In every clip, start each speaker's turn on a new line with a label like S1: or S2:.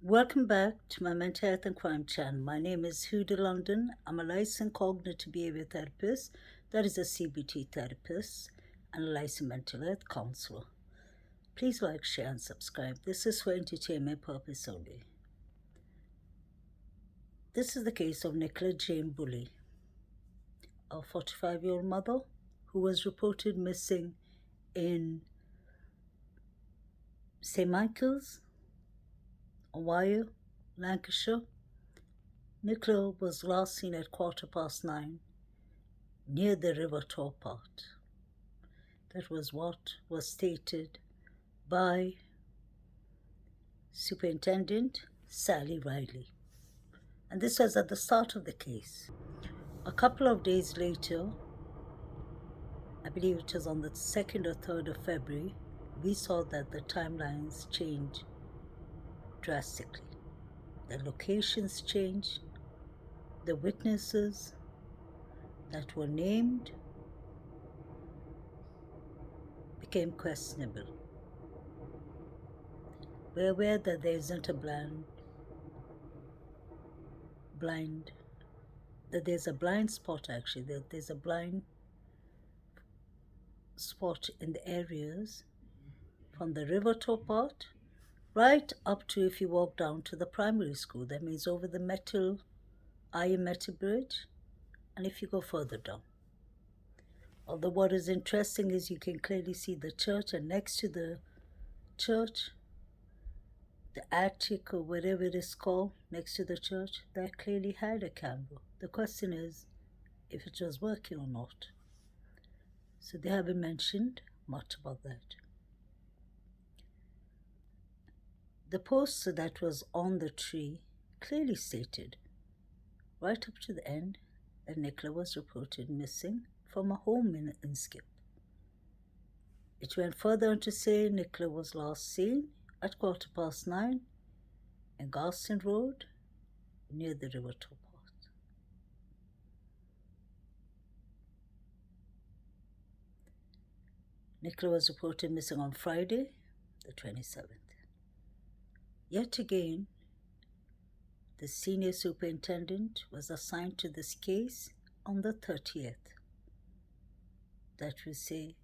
S1: Welcome back to my mental health and crime channel. My name is Huda London. I'm a licensed cognitive behavior therapist, that is a CBT therapist, and a licensed mental health counselor. Please like, share, and subscribe. This is for entertainment purpose only. This is the case of Nicola Jane Bulley, a 45-year-old mother who was reported missing in St. Michael's, Ohio, Lancashire. Nicola was last seen at 9:15 near the river Towpath. That was what was stated by Superintendent Sally Riley. And this was at the start of the case. A couple of days later, I believe it was on the 2nd or 3rd of February, we saw that the timelines changed drastically. The locations changed. The witnesses that were named became questionable. We're aware that there isn't a that there's a blind spot actually, that there's a blind spot in the areas from the river Towpath right up to if you walk down to the primary school. That means over the Iron Metal Bridge, and if you go further down. Although what is interesting is you can clearly see the church, and next to the church, the attic or whatever it is called next to the church, that clearly had a camera. The question is if it was working or not. So they haven't mentioned much about that. The poster that was on the tree clearly stated, right up to the end, that Nicola was reported missing from a home in Inskip. It went further on to say Nicola was last seen at 9:15 in Garston Road near the river Towpath. Nicola was reported missing on Friday, the 27th. Yet again, the senior superintendent was assigned to this case on the 30th. That will say,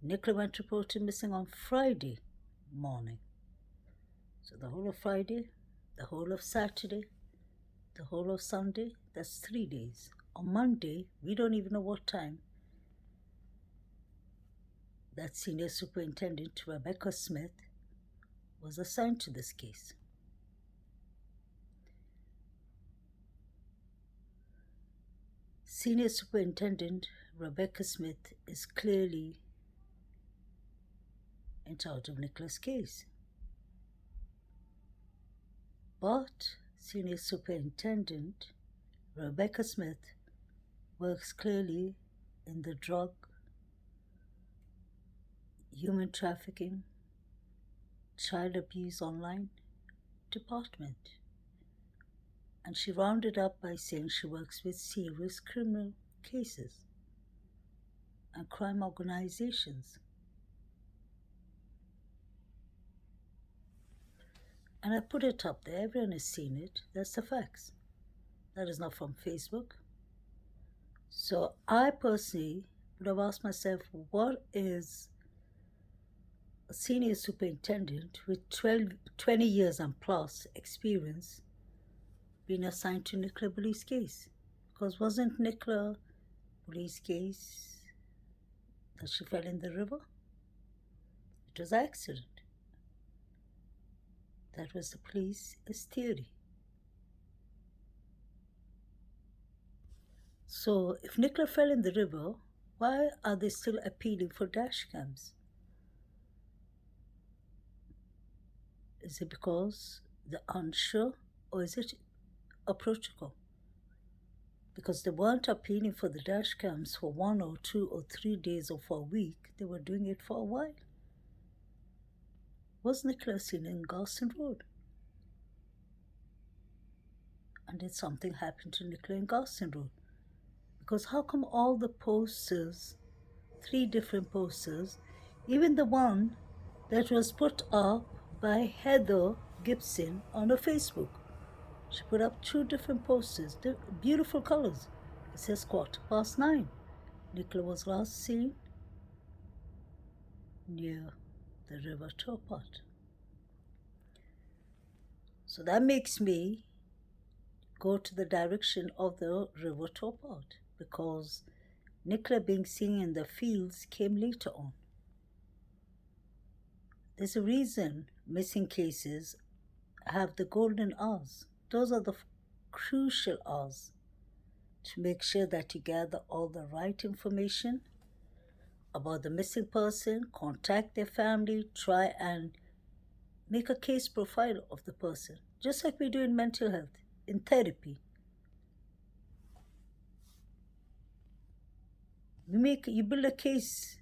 S1: Nicola went reported missing on Friday morning. So the whole of Friday, the whole of Saturday, the whole of Sunday, that's 3 days. On Monday, we don't even know what time, that senior superintendent, Rebecca Smith, was assigned to this case. Senior Superintendent Rebecca Smith is clearly in charge of Nicola's case. But Senior Superintendent Rebecca Smith works clearly in the drug, human trafficking, child abuse online department. And she rounded up by saying she works with serious criminal cases and crime organizations. And I put it up there, everyone has seen it, that's the facts. That is not from Facebook. So I personally would have asked myself, what is a senior superintendent with 20 years and plus experience being assigned to Nicola Bulley's case? Because wasn't Nicola Bulley's case that she fell in the river? It was an accident. That was the police's theory. So if Nicola fell in the river, why are they still appealing for dash cams? Is it because they're unsure, or is it a protocol? Because they weren't appealing for the dash cams for 1 or 2 or 3 days or for a week. They were doing it for a while. Was Nicola seen in Garston Road? And did something happen to Nicola in Garston Road? Because how come all the posters, 3 different posters, even the one that was put up by Heather Gibson on her Facebook. She put up 2 different posters, beautiful colors. It says 9:15. Nicola was last seen near the river Towpath. So that makes me go to the direction of the river Towpath, because Nicola being seen in the fields came later on. There's a reason missing cases have the golden hours. Those are the crucial hours to make sure that you gather all the right information about the missing person, contact their family, try and make a case profile of the person, just like we do in mental health, in therapy. You build a case.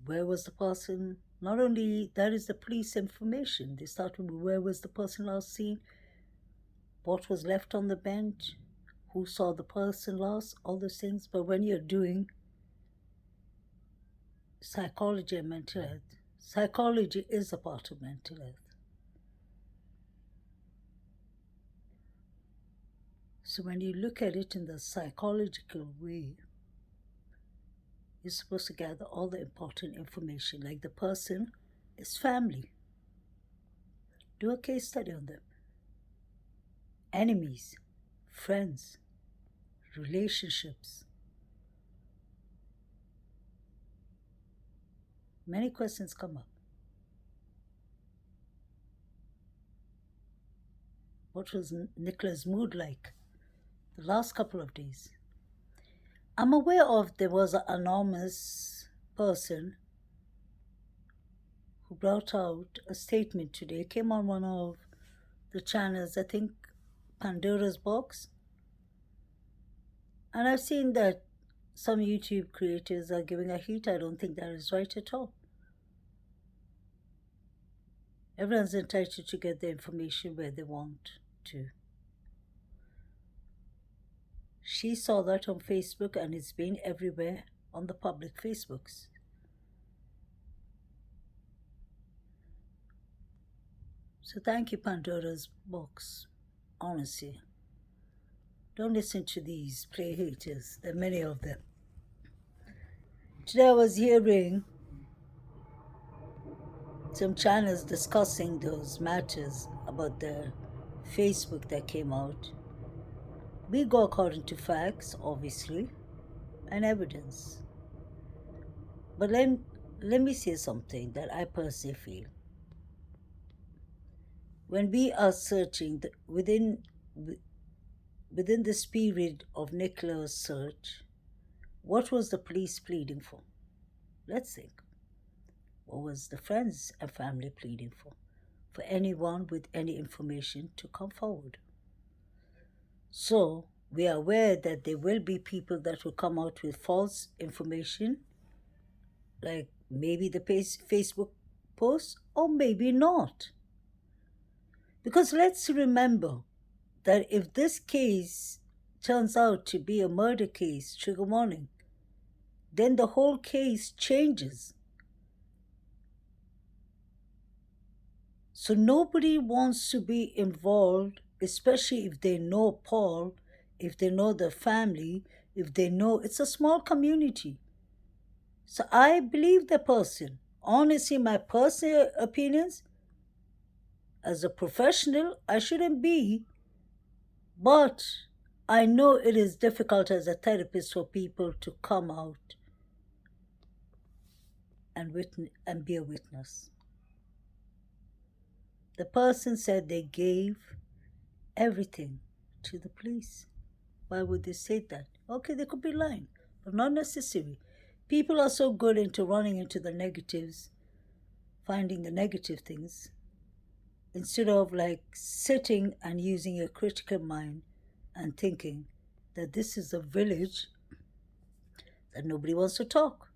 S1: Where was the person? Not only that is the police information. They start with where was the person last seen, what was left on the bench, who saw the person last, all those things. But when you're doing psychology and mental health, psychology is a part of mental health. So when you look at it in the psychological way, you're supposed to gather all the important information, like the person is family. Do a case study on them. Enemies, friends, relationships. Many questions come up. What was Nicola's mood like the last couple of days? I'm aware of there was an anonymous person who brought out a statement today. It came on one of the channels, I think Pandora's Box. And I've seen that some YouTube creators are giving a heat. I don't think that is right at all. Everyone's entitled to get the information where they want to. She saw that on Facebook, and it's been everywhere on the public Facebooks. So thank you, Pandora's Box. Honestly, don't listen to these play haters. There are many of them. Today I was hearing some channels discussing those matters about the Facebook that came out. We go according to facts, obviously, and evidence. But let me say something that I personally feel. When we are searching within this period of Nicola's search, what was the police pleading for? Let's think. What was the friends and family pleading for? For anyone with any information to come forward. So we are aware that there will be people that will come out with false information, like maybe the Facebook post, or maybe not. Because let's remember that if this case turns out to be a murder case, trigger warning, then the whole case changes. So nobody wants to be involved, especially if they know Paul, if they know the family, if they know it's a small community. So I believe the person. Honestly, my personal opinions, as a professional, I shouldn't be. But I know it is difficult as a therapist for people to come out and be a witness. The person said they gave everything to the police. Why would they say that? Okay, they could be lying, but not necessary. People are so good into running into the negatives, finding the negative things, instead of like sitting and using a critical mind and thinking that this is a village that nobody wants to talk.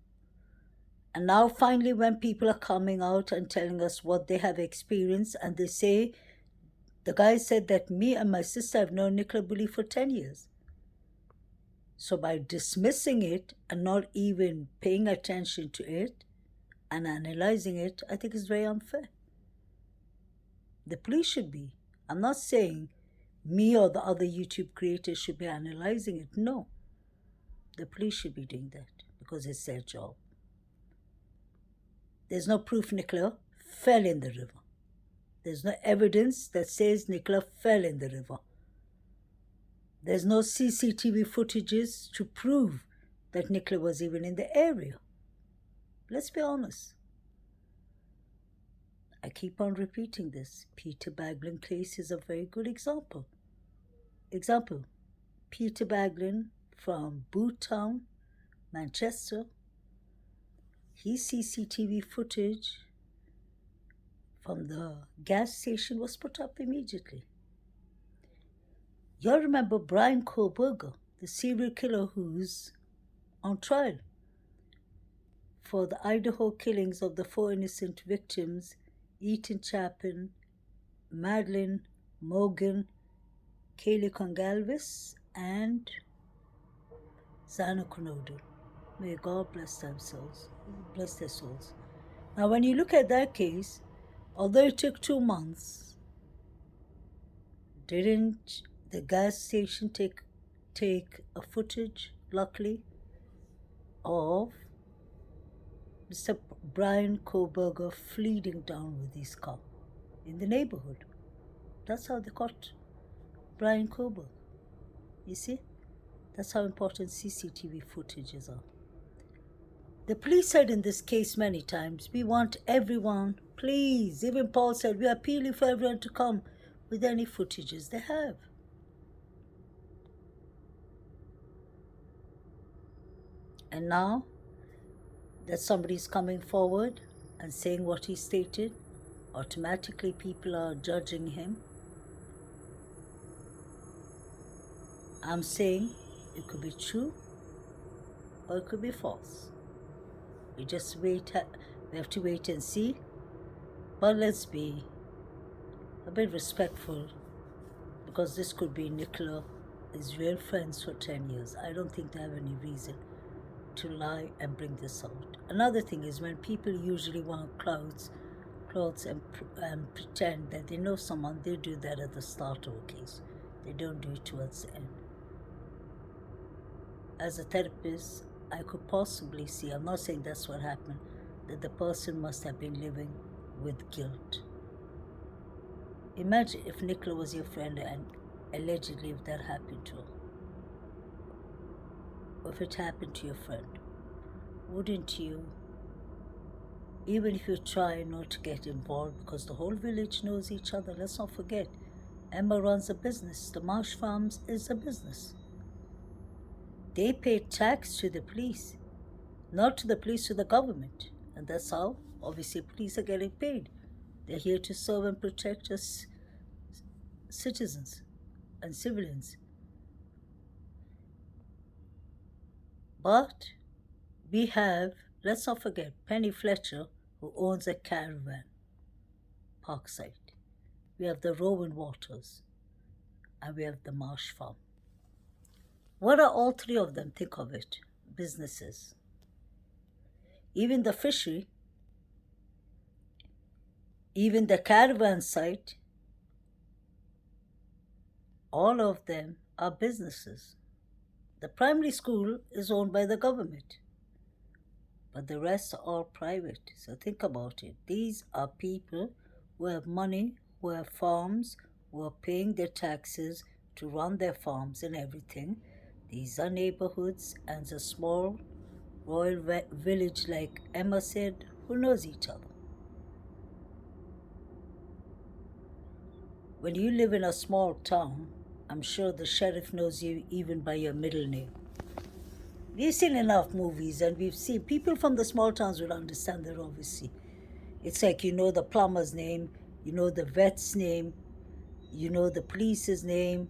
S1: And now finally, when people are coming out and telling us what they have experienced, and they say, the guy said that me and my sister have known Nicola Bulley for 10 years. So by dismissing it and not even paying attention to it and analyzing it, I think it's very unfair. The police should be. I'm not saying me or the other YouTube creators should be analyzing it. No. The police should be doing that because it's their job. There's no proof Nicola fell in the river. There's no evidence that says Nicola fell in the river. There's no CCTV footages to prove that Nicola was even in the area. Let's be honest. I keep on repeating this. Peter Baglin case is a very good example. Peter Baglin from Bootown, Manchester. His CCTV footage from the gas station was put up immediately. You all remember Brian Koberger, the serial killer who's on trial for the Idaho killings of the 4 innocent victims, Ethan Chapin, Madeleine Morgan, Kaylee Congalvis, and Zana Konodo. May God bless their souls. Now, when you look at that case, although it took 2 months, didn't the gas station take a footage, luckily, of Mr. Brian Koberger fleeing down with his car in the neighborhood? That's how they caught Brian Koberger. You see? That's how important CCTV footages are. The police said in this case many times, we want everyone, please. Even Paul said, we are appealing for everyone to come with any footages they have. And now that somebody's coming forward and saying what he stated, automatically people are judging him. I'm saying it could be true or it could be false. We have to wait and see. But let's be a bit respectful, because this could be Nicola is real friends for 10 years. I don't think they have any reason to lie and bring this out. Another thing is when people usually want clothes and pretend that they know someone, they do that at the start of a case. They don't do it towards the end. As a therapist, I could possibly see, I'm not saying that's what happened, that the person must have been living with guilt. Imagine if Nicola was your friend and allegedly if that happened to her. Or if it happened to your friend, wouldn't you, even if you try not to get involved, because the whole village knows each other, let's not forget, Emma runs a business. The Marsh Farms is a business. They pay tax to the police, not to the police, to the government. And that's how, obviously, police are getting paid. They're here to serve and protect us citizens and civilians. But we have, let's not forget, Penny Fletcher, who owns a caravan park site. We have the Rowan Waters, and we have the Marsh Farm. What are all three of them? Think of it. Businesses. Even the fishery, even the caravan site, all of them are businesses. The primary school is owned by the government, but the rest are all private. So think about it. These are people who have money, who have farms, who are paying their taxes to run their farms and everything. These are neighborhoods and a small royal village, like Emma said, who knows each other. When you live in a small town, I'm sure the sheriff knows you even by your middle name. We've seen enough movies and we've seen people from the small towns will understand that, obviously. It's like you know the plumber's name, you know the vet's name, you know the police's name.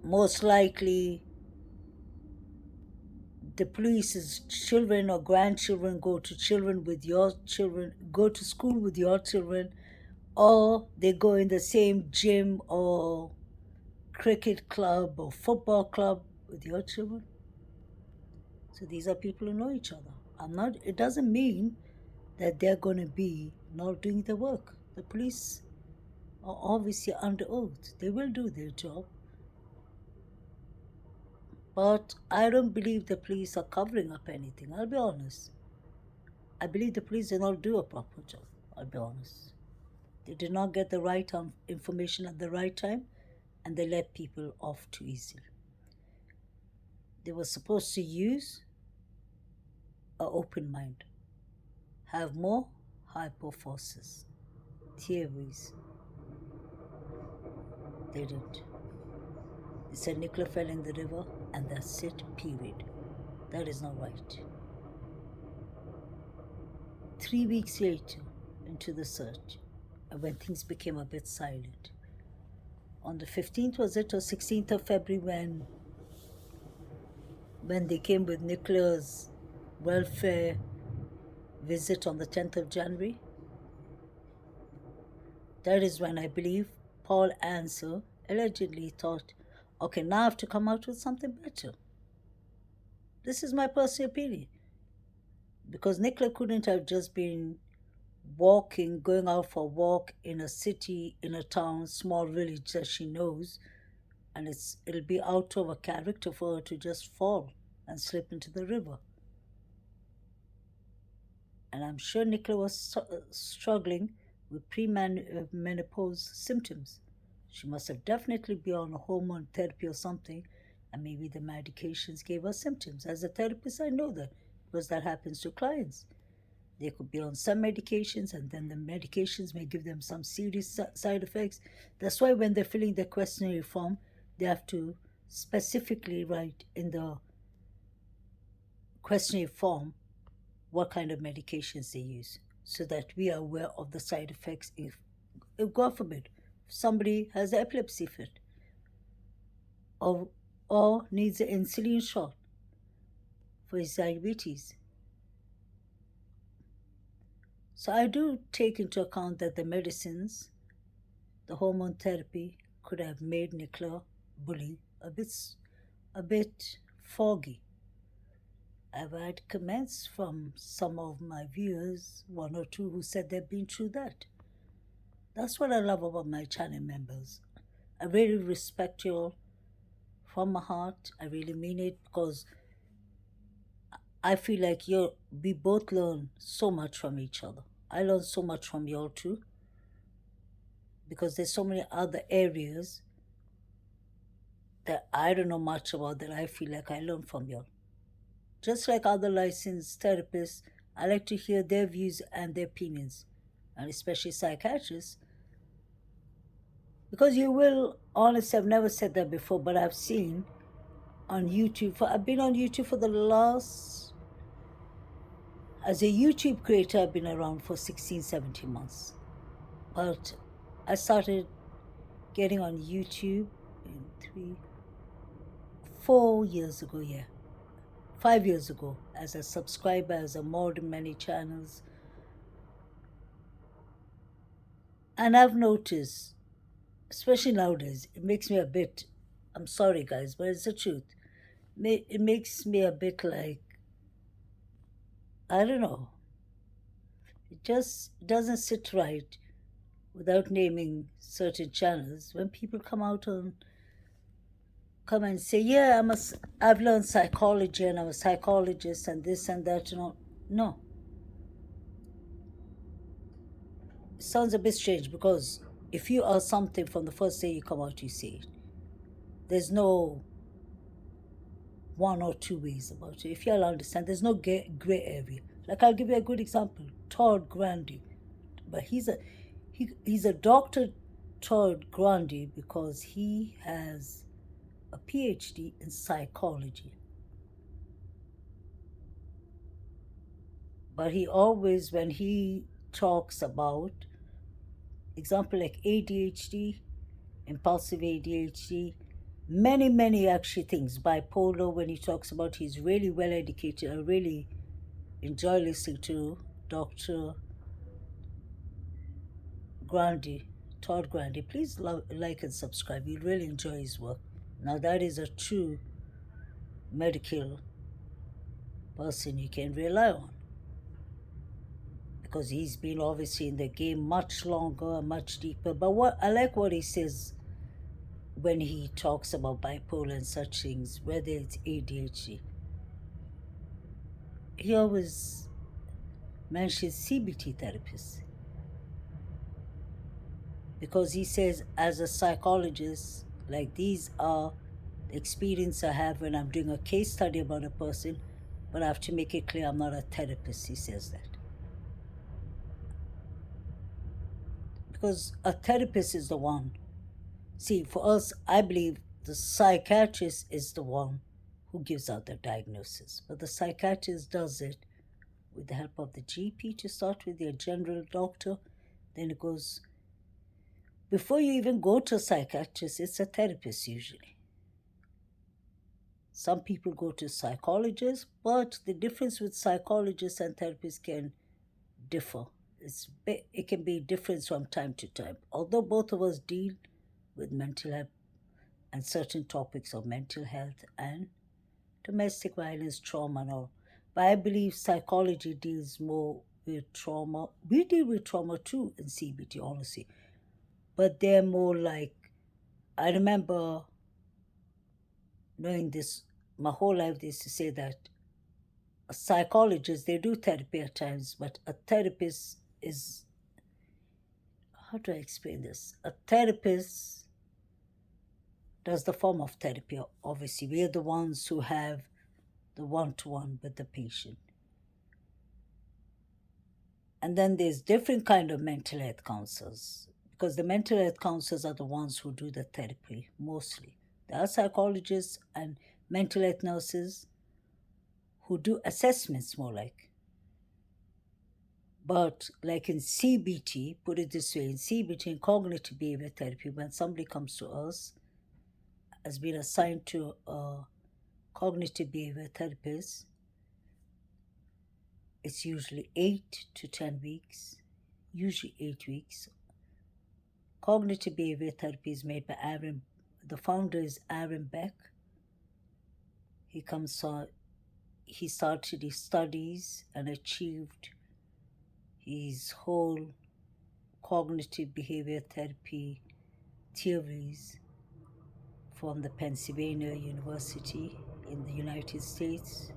S1: Most likely, the police's children or grandchildren go to school with your children, or they go in the same gym or cricket club or football club with your children. So these are people who know each other. It doesn't mean that they're going to be not doing the work. The police are obviously under oath. They will do their job. But I don't believe the police are covering up anything. I'll be honest. I believe the police did not do a proper job. I'll be honest. They did not get the right information at the right time, and they let people off too easily. They were supposed to use an open mind, have more hypotheses, theories. They didn't. They said Nicola fell in the river, and that's it, period. That is not right. 3 weeks later, into the search, and when things became a bit silent, on the 15th, was it, or 16th of February, when they came with Nicola's welfare visit on the 10th of January, that is when I believe Paul Ansel allegedly thought, okay, now I have to come out with something better. This is my personal opinion. Because Nicola couldn't have just been going out for a walk in a city, in a town, small village that she knows, and it'll be out of a character for her to just fall and slip into the river. And I'm sure Nicola was struggling with premenopause symptoms. She must have definitely been on a hormone therapy or something, and maybe the medications gave her symptoms. As a therapist, I know that, because that happens to clients. They could be on some medications, and then the medications may give them some serious side effects. That's why when they're filling the questionnaire form, they have to specifically write in the questionnaire form what kind of medications they use, so that we are aware of the side effects if God forbid, somebody has an epilepsy fit or needs an insulin shot for his diabetes. So I do take into account that the medicines, the hormone therapy, could have made Nicola Bulley a bit foggy. I've had comments from some of my viewers, one or two, who said they've been through that. That's what I love about my channel members. I really respect you all from my heart. I really mean it, because I feel like we both learn so much from each other. I learn so much from y'all too, because there's so many other areas that I don't know much about that I feel like I learn from y'all. Just like other licensed therapists, I like to hear their views and their opinions, and especially psychiatrists. Because you will, honestly, I've never said that before, but I've seen on YouTube, I've been on YouTube for the last, as a YouTube creator, I've been around for 16, 17 months. But I started getting on YouTube in 4 years ago, 5 years ago, as a subscriber, as a mod in many channels. And I've noticed, especially nowadays, it makes me a bit, I'm sorry guys, but it's the truth. It makes me a bit like, I don't know, it just doesn't sit right, without naming certain channels, when people come and say, yeah, I've learned psychology and I'm a psychologist and this and that, No. It sounds a bit strange, because if you are something from the first day you come out, you say it. There's no one or two ways about it. If you'll understand, there's no gray area. Like, I'll give you a good example. Todd Grundy. But he's a Dr. Todd Grundy because he has a PhD in psychology. But he always, when he talks about, example like ADHD, impulsive ADHD, many actually things, bipolar, when he talks about, he's really well educated. I really enjoy listening to Dr. Grundy, Todd Grundy. Please like and subscribe. You'll really enjoy his work. Now that is a true medical person you can rely on, because he's been obviously in the game much longer, much deeper. But what I like what he says when he talks about bipolar and such things, whether it's ADHD, he always mentions CBT therapists, because he says, as a psychologist, like, these are the experience I have when I'm doing a case study about a person, but I have to make it clear I'm not a therapist. He says that. Because a therapist is the one. See, for us, I believe the psychiatrist is the one who gives out the diagnosis, but the psychiatrist does it with the help of the GP to start with, your general doctor. Then it goes, before you even go to a psychiatrist, it's a therapist usually. Some people go to psychologists, but the difference with psychologists and therapists can differ. It can be different from time to time. Although both of us deal with mental health and certain topics of mental health and domestic violence, trauma, and all. But I believe psychology deals more with trauma. We deal with trauma too in CBT, honestly. But they're more like, I remember knowing this my whole life, they used to say that a psychologist, they do therapy at times, but a therapist is, how do I explain this? A therapist does the form of therapy, obviously. We're the ones who have the one-to-one with the patient. And then there's different kind of mental health counselors, because the mental health counselors are the ones who do the therapy mostly. There are psychologists and mental health nurses who do assessments more like. But like in CBT, put it this way, in CBT, in cognitive behavior therapy, when somebody comes to us, has been assigned to a cognitive behavior therapist, it's usually 8 to 10 weeks, usually 8 weeks. Cognitive behavior therapy is made by Aaron. The founder is Aaron Beck. He started his studies and achieved his whole cognitive behavior therapy theories from the Pennsylvania University in the United States.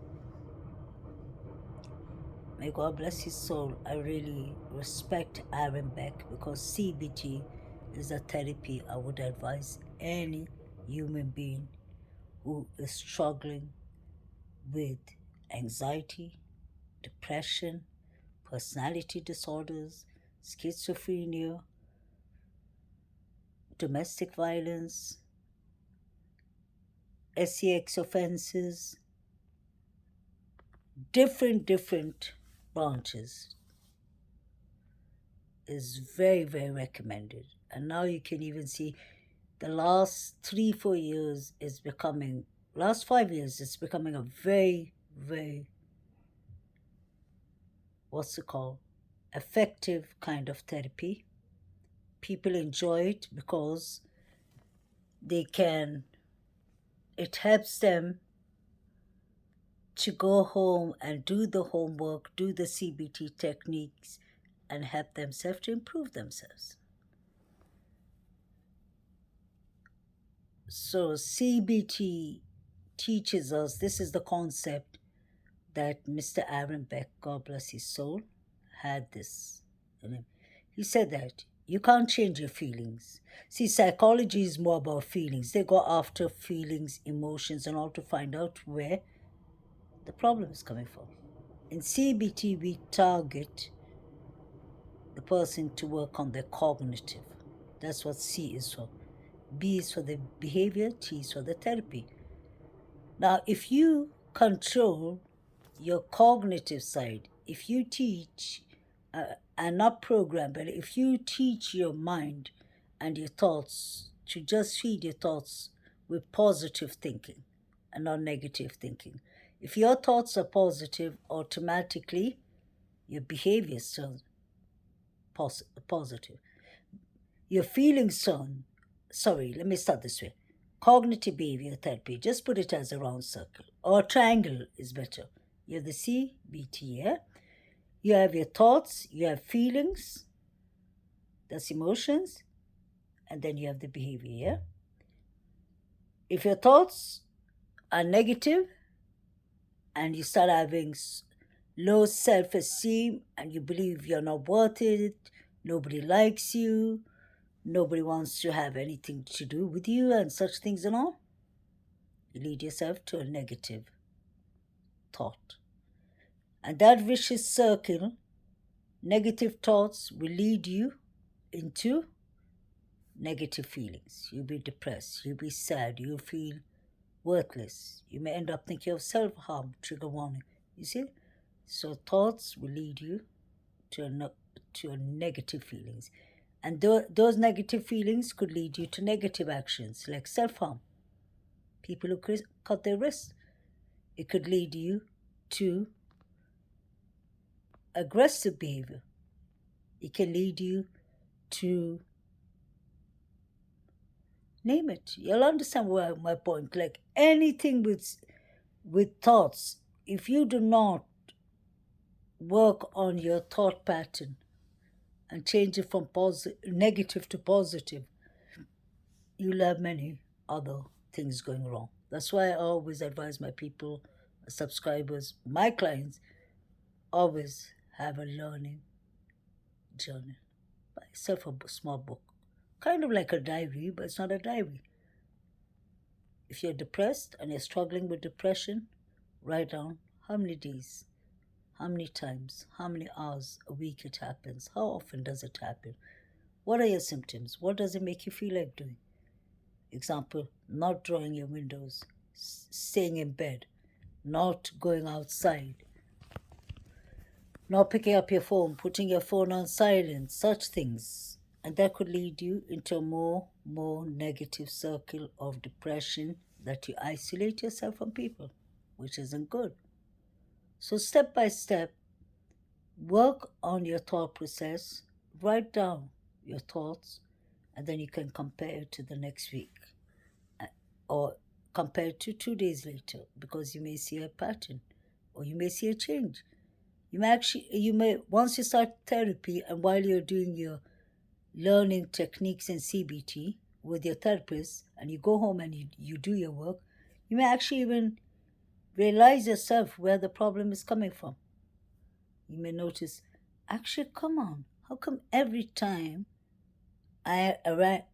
S1: May God bless his soul. I really respect Aaron Beck, because CBT is a therapy I would advise any human being who is struggling with anxiety, depression, personality disorders, schizophrenia, domestic violence, sex offenses, different branches, is very, very recommended. And now you can even see the last 3-4 years is becoming, last 5 years, it's becoming a very, very, what's it called, effective kind of therapy. People enjoy it because it helps them to go home and do the homework, do the CBT techniques, and help themselves to improve themselves. So CBT teaches us, this is the concept that Mr. Aaron Beck, God bless his soul, had this. He said that you can't change your feelings. See, psychology is more about feelings. They go after feelings, emotions, and all to find out where the problem is coming from. In CBT, we target the person to work on their cognitive. That's what C is for. B is for the behavior, T is for the therapy. Now, if you control your cognitive side, if you teach, and not program, but if you teach your mind and your thoughts to just feed your thoughts with positive thinking and not negative thinking. If your thoughts are positive, automatically your behavior turns positive. Your feelings turn, sorry, let me start this way. Cognitive behavior therapy, just put it as a round circle, or triangle is better. You have the CBT, yeah? You have your thoughts, you have feelings, that's emotions, and then you have the behavior, yeah? If your thoughts are negative and you start having low self esteem and you believe you're not worth it, nobody likes you, nobody wants to have anything to do with you, and such things and all, you lead yourself to a negative thought. And that vicious circle, negative thoughts will lead you into negative feelings. You'll be depressed, you'll be sad, you'll feel worthless. You may end up thinking of self harm, trigger warning. You see? So thoughts will lead you to a negative feelings. And those negative feelings could lead you to negative actions like self harm. People who cut their wrists. It could lead you to aggressive behavior. It can lead you to name it. You'll understand my point. Like anything with thoughts, if you do not work on your thought pattern and change it from negative to positive, you'll have many other things going wrong. That's why I always advise my people, subscribers, my clients, always have a learning journal. Buy yourself a small book, kind of like a diary, but it's not a diary. If you're depressed and you're struggling with depression, write down how many days, how many times, how many hours a week it happens, how often does it happen, what are your symptoms, what does it make you feel like doing. Example, not drawing your windows, staying in bed, not going outside, not picking up your phone, putting your phone on silent, such things. And that could lead you into a more negative circle of depression that you isolate yourself from people, which isn't good. So step by step, work on your thought process, write down your thoughts, and then you can compare it to the next week or compare it to 2 days later, because you may see a pattern or you may see a change. You may once you start therapy and while you're doing your learning techniques in CBT with your therapist and you go home and you do your work, you may actually even realize yourself where the problem is coming from. You may notice, actually, come on, how come every time I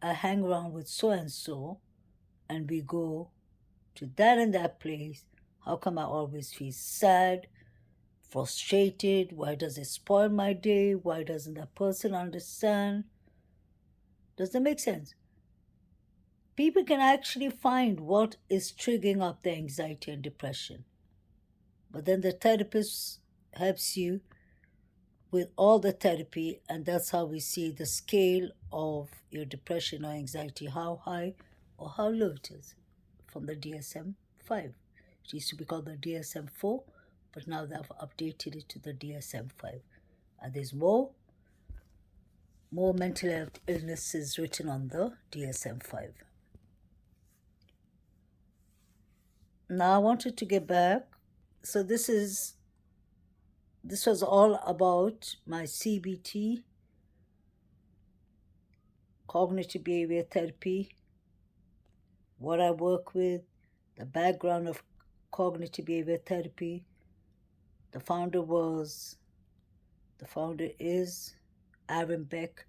S1: hang around with so and so and we go to that and that place, how come I always feel sad, frustrated? Why does it spoil my day? Why doesn't that person understand? Does that make sense? People can actually find what is triggering up their anxiety and depression. But then the therapist helps you with all the therapy, and that's how we see the scale of your depression or anxiety, how high or how low it is, from the DSM-5. It used to be called the DSM-4, but now they've updated it to the DSM-5. And there's more mental health illnesses written on the DSM-5. Now I wanted to get back. So this was all about my CBT, cognitive behavior therapy, what I work with, the background of cognitive behavior therapy. The founder is Aaron Beck.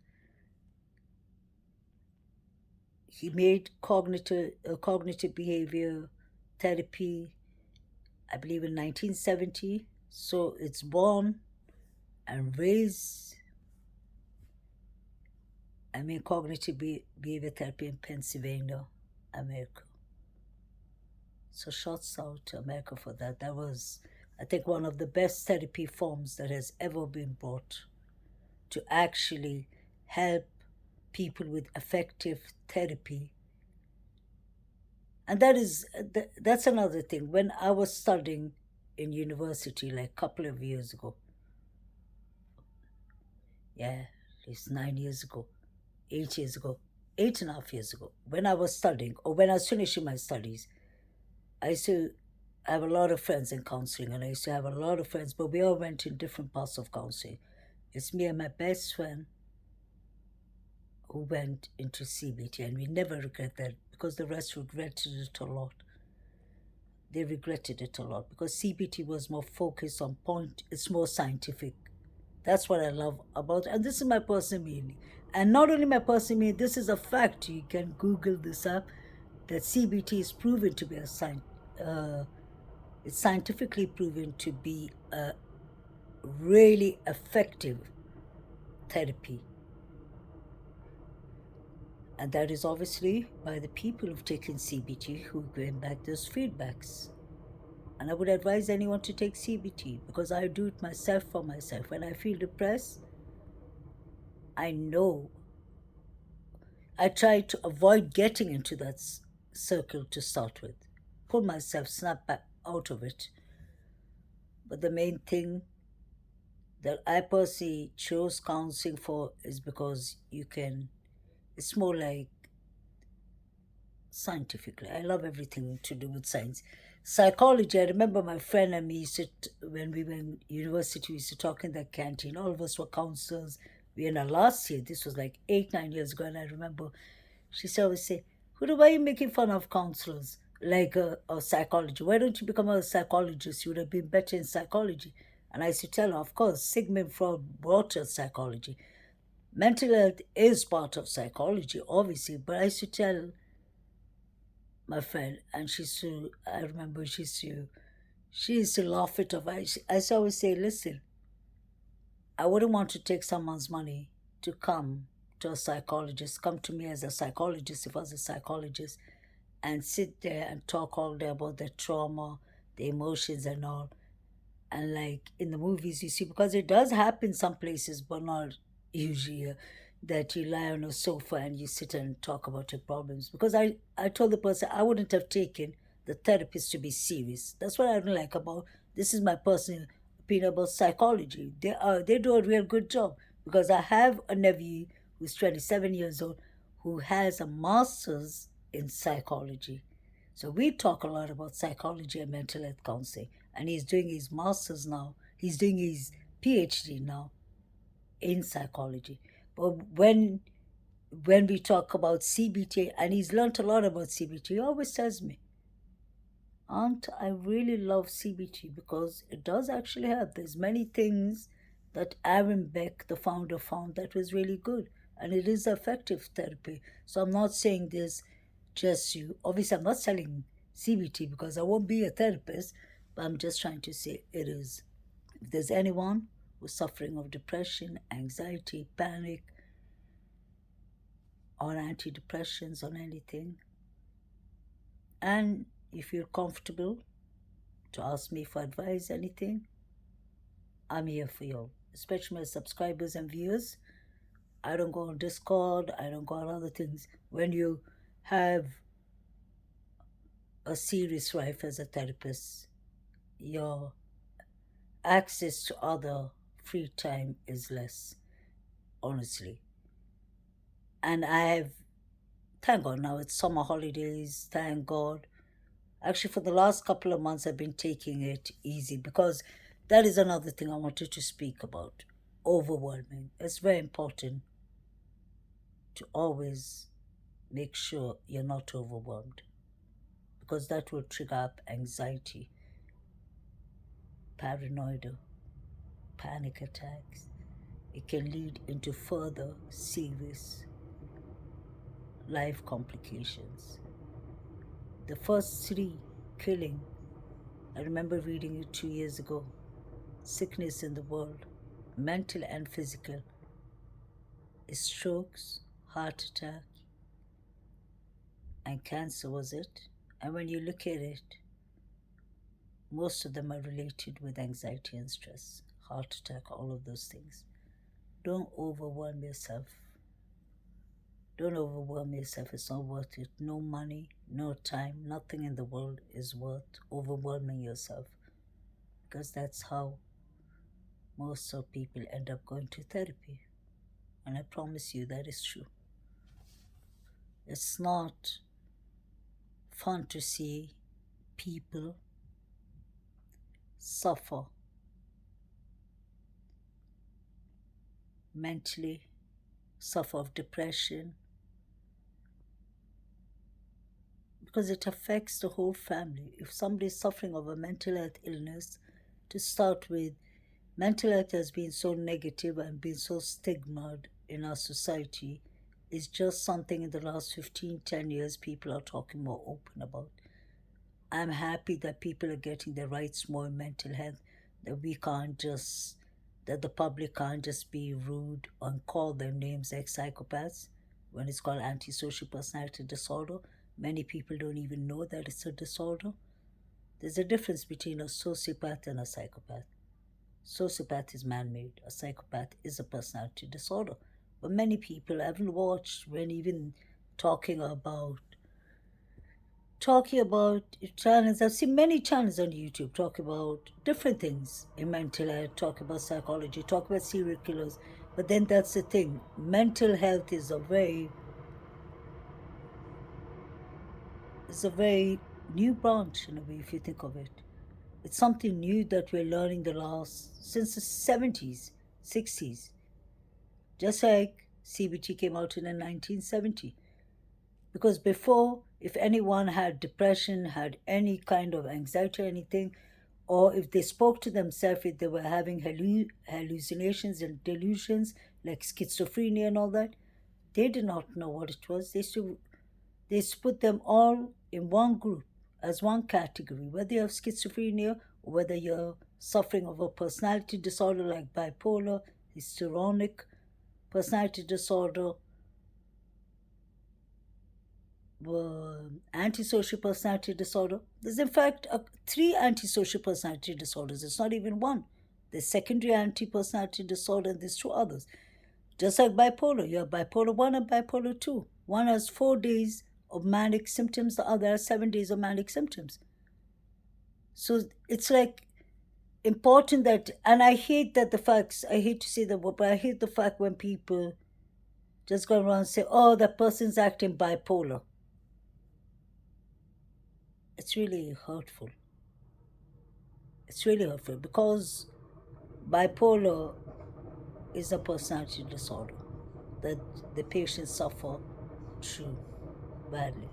S1: He made cognitive behavior therapy, I believe, in 1970. So it's born and raised. Cognitive behavior therapy in Pennsylvania, America. So shouts out to America for that. That was, I think, one of the best therapy forms that has ever been brought to actually help people with effective therapy. And that's another thing. When I was studying in university, like a couple of years ago, at least 9 years ago, 8 years ago, 8.5 years ago, when I was studying or when I was finishing my studies, I used to have a lot of friends in counseling, and I used to have a lot of friends, but we all went in different parts of counseling. It's me and my best friend who went into CBT, and we never regret that because the rest regretted it a lot. They regretted it a lot because CBT was more focused on point, it's more scientific. That's what I love about it. And this is my personal meaning. And not only my personal meaning, this is a fact. You can Google this up that CBT is proven to be it's scientifically proven to be a really effective therapy. And that is obviously by the people who've taken CBT who give back those feedbacks. And I would advise anyone to take CBT because I do it myself for myself. When I feel depressed, I know I try to avoid getting into that circle to start with, pull myself, snap back out of it. But the main thing that I personally chose counseling for is because it's more like scientifically. I love everything to do with science. Psychology, I remember my friend and me when we were in university, we used to talk in the canteen. All of us were counselors. We were in our last year. This was like 8, 9 years ago. And I remember she used to always say, Huda, why are you making fun of counselors? Like psychology. Why don't you become a psychologist? You would have been better in psychology. And I used to tell her, of course, Sigmund Freud brought us psychology. Mental health is part of psychology, obviously, but I used to tell my friend, and I remember she used to laugh it off. I used to always say, listen, I wouldn't want to take someone's money to come to a psychologist, come to me as a psychologist if I was a psychologist, and sit there and talk all day about the trauma, the emotions, and all. And like in the movies, you see, because it does happen some places, but not usually, that you lie on a sofa and you sit and talk about your problems. Because I told the person I wouldn't have taken the therapist to be serious. That's what I don't like about this is my personal opinion about psychology. They do a real good job because I have a nephew who's 27 years old who has a master's in psychology. So we talk a lot about psychology and mental health counseling, and he's doing his master's now. He's doing his PhD now in psychology. But when we talk about CBT, and he's learned a lot about CBT, he always tells me, Aunt, I really love CBT because it does actually help. There's many things that Aaron Beck, the founder, found that was really good. And it is effective therapy. So I'm not saying this just you. Obviously, I'm not selling CBT because I won't be a therapist, but I'm just trying to say it is. If there's anyone who's suffering of depression, anxiety, panic, or antidepressants or anything, and you feel comfortable to ask me for advice, anything, I'm here for you, especially my subscribers and viewers. I don't go on Discord, I don't go on other things. When you have a serious life as a therapist, your access to other free time is less, honestly. And thank God now it's summer holidays, thank God. Actually, for the last couple of months, I've been taking it easy because that is another thing I wanted to speak about. Overwhelming. It's very important to always make sure you're not overwhelmed because that will trigger up anxiety, paranoia, panic attacks. It can lead into further serious life complications. The first three killing, I remember reading it 2 years ago, sickness in the world, mental and physical, is strokes, heart attack, and cancer, was it? And when you look at it, most of them are related with anxiety and stress, heart attack, all of those things. Don't overwhelm yourself. Don't overwhelm yourself. It's not worth it. No money, no time, nothing in the world is worth overwhelming yourself because that's how most of people end up going to therapy. And I promise you that is true. It's not fun to see people suffer mentally, suffer of depression, because it affects the whole family. If somebody is suffering of a mental health illness, to start with, mental health has been so negative and been so stigmatized in our society. It's just something in the last 15, 10 years people are talking more open about. I'm happy that people are getting their rights more in mental health, that we can't just, that the public can't just be rude and call their names like psychopaths when it's called antisocial personality disorder. Many people don't even know that it's a disorder. There's a difference between a sociopath and a psychopath. Sociopath is man made, a psychopath is a personality disorder. But many people haven't watched when even talking about channels. I've seen many channels on YouTube talk about different things in mental health, talk about psychology, talk about serial killers. But then that's the thing. Mental health is a very new branch in a way if you think of it. It's something new that we're learning the last since the 70s, 60s. Just like CBT came out in the 1970s. Because before, if anyone had depression, had any kind of anxiety or anything, or if they spoke to themselves, if they were having hallucinations and delusions like schizophrenia and all that, they did not know what it was. They used to put them all in one group as one category, whether you have schizophrenia or whether you're suffering of a personality disorder like bipolar, histrionic personality disorder, antisocial personality disorder. There's, in fact, three antisocial personality disorders. It's not even one. There's secondary anti personality disorder, and there's two others. Just like bipolar, you have bipolar 1 and bipolar 2. One has 4 days of manic symptoms, the other has 7 days of manic symptoms. So it's like important that, and I hate that the facts, I hate to say that, but I hate the fact when people just go around and say, oh, that person's acting bipolar. It's really hurtful. It's really hurtful because bipolar is a personality disorder that the patients suffer through badly.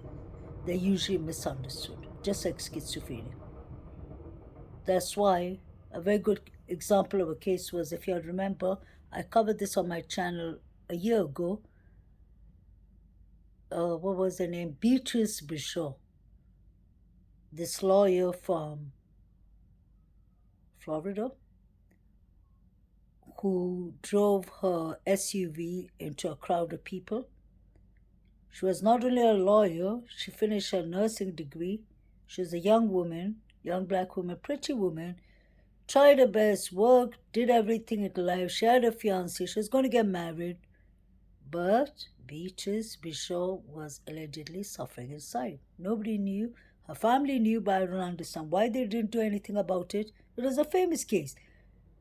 S1: They're usually misunderstood, just like schizophrenia. That's why a very good example of a case was, if you remember, I covered this on my channel a year ago. What was her name? Beatrice Bishop, this lawyer from Florida who drove her SUV into a crowd of people. She was not only a lawyer, she finished her nursing degree. She was a young woman, young black woman, pretty woman, tried her best, worked, did everything in life. She had a fiance, she was going to get married. But Beatrice Bishop was allegedly suffering inside. Nobody knew. Her family knew, but I don't understand why they didn't do anything about it. It was a famous case,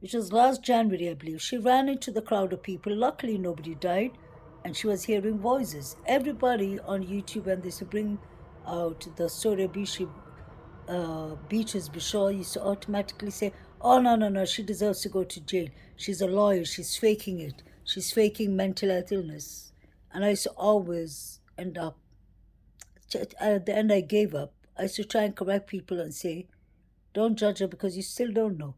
S1: which was last January, I believe. She ran into the crowd of people. Luckily, nobody died, and she was hearing voices. Everybody on YouTube, when they used to bring out the story of Beatrice Bishop, used to automatically say, oh, no, no, no, she deserves to go to jail. She's a lawyer. She's faking it. She's faking mental health illness. And I used to always end up, at the end, I gave up. I used to try and correct people and say, don't judge her because you still don't know.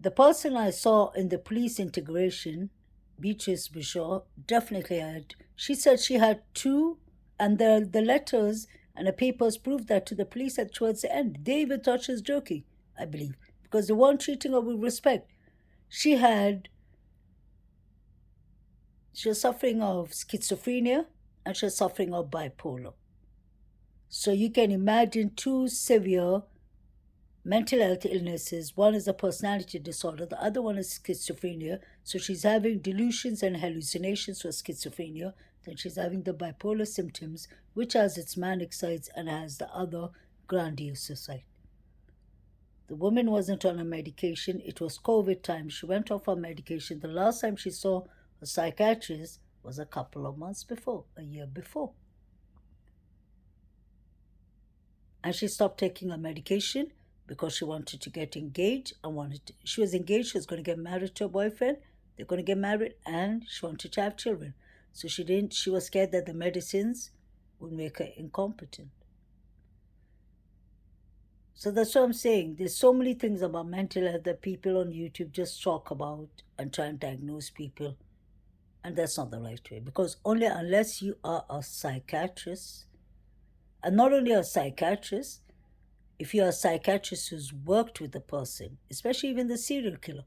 S1: The person I saw in the police integration, Beatrice Bishop, definitely had. She said she had two, and the letters and the papers proved that to the police at towards the end. They even thought she was joking, I believe, because they weren't treating her with respect. She was suffering of schizophrenia and she was suffering of bipolar. So you can imagine two severe mental health illnesses. One is a personality disorder, the other one is schizophrenia. So she's having delusions and hallucinations for schizophrenia. Then she's having the bipolar symptoms, which has its manic sides and has the other grandiose side. The woman wasn't on a medication. It was COVID time. She went off her medication. The last time she saw a psychiatrist was a couple of months before, a year before. And she stopped taking her medication because she wanted to get engaged and she was engaged, she was going to get married to a boyfriend. They're going to get married and she wanted to have children. So she was scared that the medicines would make her incompetent. So that's what I'm saying. There's so many things about mental health that people on YouTube just talk about and try and diagnose people. And that's not the right way, because only unless you are a psychiatrist, and not only a psychiatrist, if you're a psychiatrist who's worked with the person, especially even the serial killer,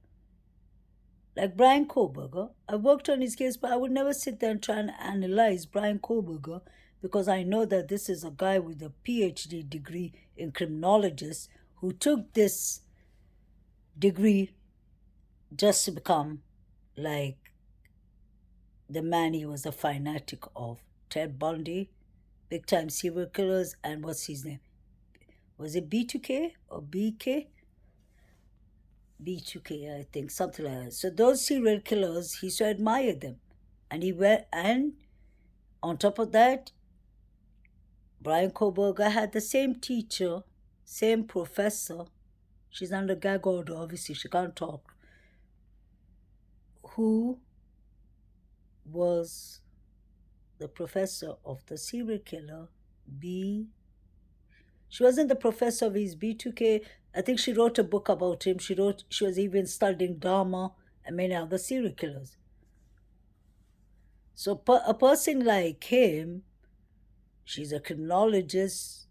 S1: like Brian Koberger, I worked on his case, but I would never sit there and try and analyze Brian Koberger, because I know that this is a guy with a PhD degree in criminologist who took this degree just to become like the man he was a fanatic of. Ted Bundy, big time serial killers, and what's his name? Was it B2K or BK? B2K, I think, something like that. So those serial killers, he used to admire them. And and on top of that, Brian Koberger had the same teacher, same professor. She's under gag order, obviously, she can't talk. Who was the professor of the serial killer, She wasn't the professor of his B2K. I think she wrote a book about him. She was even studying Dharma and many other serial killers. So a person like him, she's a criminologist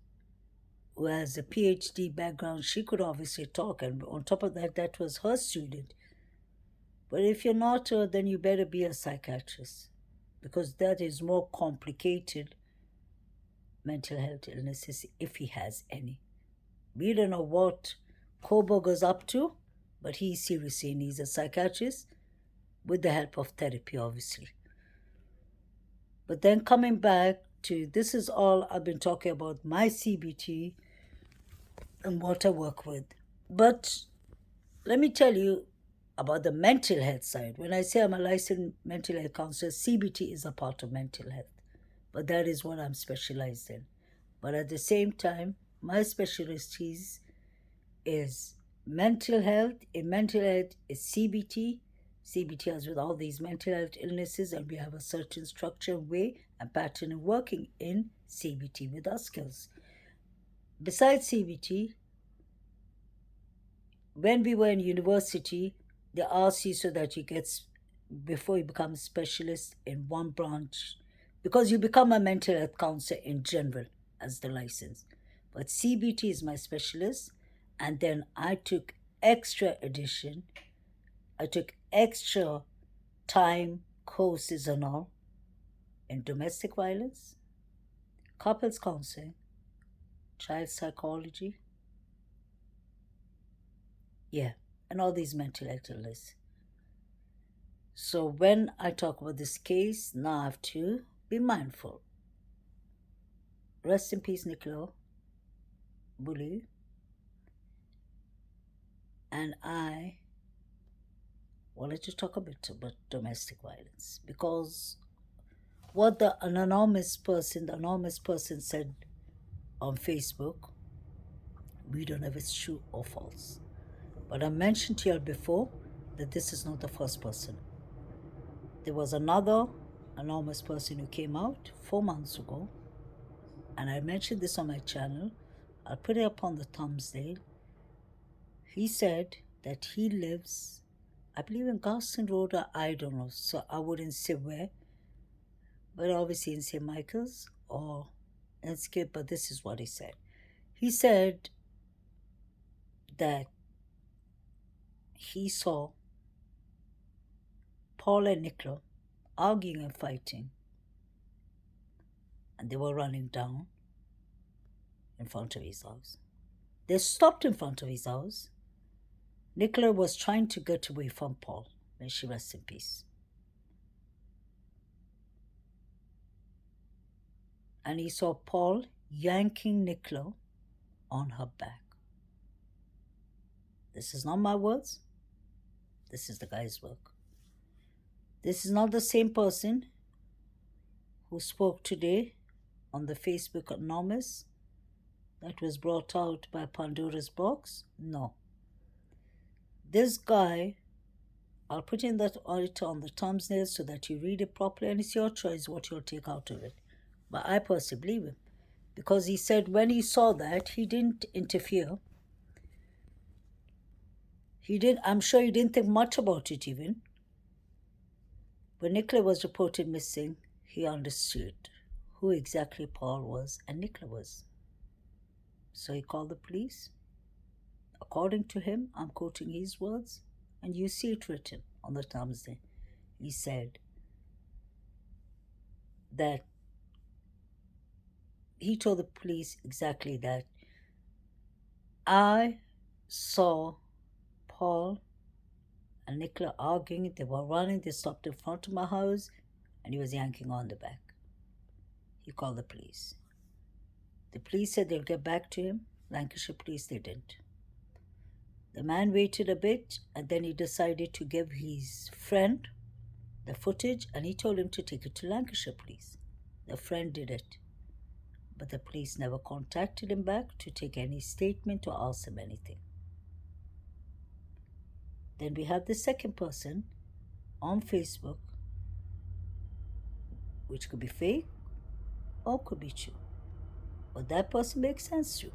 S1: who has a PhD background. She could obviously talk, and on top of that, that was her student. But if you're not, then you better be a psychiatrist, because that is more complicated mental health illnesses, if he has any. We don't know what Koberger's up to, but he seriously needs a psychiatrist with the help of therapy, obviously. But then coming back to, this is all I've been talking about, my CBT and what I work with. But let me tell you about the mental health side. When I say I'm a licensed mental health counselor, CBT is a part of mental health. But that is what I'm specialized in. But at the same time, my specialty is mental health. In mental health, is CBT. CBT has with all these mental health illnesses, and we have a certain structure, way, and pattern of working in CBT with our skills. Besides CBT, when we were in university, they asked you so that you get, before you become a specialist in one branch, because you become a mental health counselor in general as the license. But CBT is my specialist, and then I took extra time courses and all in domestic violence, couples counseling, child psychology, and all these mental health illnesses. So when I talk about this case, now I have to be mindful. Rest in peace, Nicola, Bulley. And I wanted to talk a bit about domestic violence, because what the anonymous person said on Facebook, we don't know if it's true or false. But I mentioned to you before that this is not the first person. There was another anonymous person who came out 4 months ago, and I mentioned this on my channel. I'll put it up on the thumbnail. He said that he lives, I believe, in Garston Road, or I don't know, so I wouldn't say where, but obviously in St. Michael's or in Skip, but this is what he said. He said that he saw Paul and Nicola arguing and fighting, and they were running down in front of his house. They stopped in front of his house. Nicola was trying to get away from Paul. May she rest in peace. And he saw Paul yanking Nicola on her back. This is not my words. This is the guy's work. This is not the same person who spoke today on the Facebook Anonymous that was brought out by Pandora's Box? No. This guy, I'll put in that article on the thumbnail so that you read it properly, and it's your choice what you'll take out of it. But I personally believe him, because he said when he saw that, he didn't interfere. I'm sure he didn't think much about it even. When Nicola was reported missing, he understood who exactly Paul was and Nicola was. So he called the police. According to him, I'm quoting his words, and you see it written on the thumbnail. He said that he told the police exactly that I saw Paul and Nicola arguing. They were running. They stopped in front of my house, and he was yanking on the back. He called the police. The police said they'll get back to him. Lancashire police, they didn't. The man waited a bit, and then he decided to give his friend the footage, and he told him to take it to Lancashire police. The friend did it, but the police never contacted him back to take any statement or ask him anything. Then we have the second person on Facebook, which could be fake or could be true. But that person makes sense too.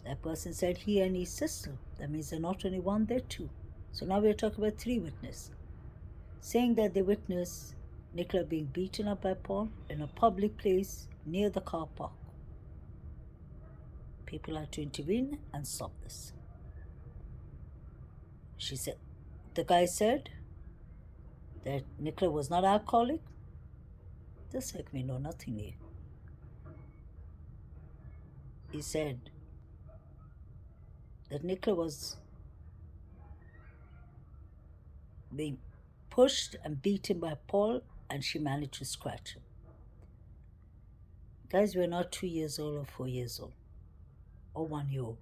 S1: That person said he and his sister. That means they're not only one, they're two. So now we're talking about three witnesses, saying that they witnessed Nicola being beaten up by Paul in a public place near the car park. People had to intervene and stop this. The guy said that Nicola was not alcoholic. This like me know nothing here. He said that Nicola was being pushed and beaten by Paul, and she managed to scratch him. Guys, we're not 2 years old or 4 years old or 1 year old.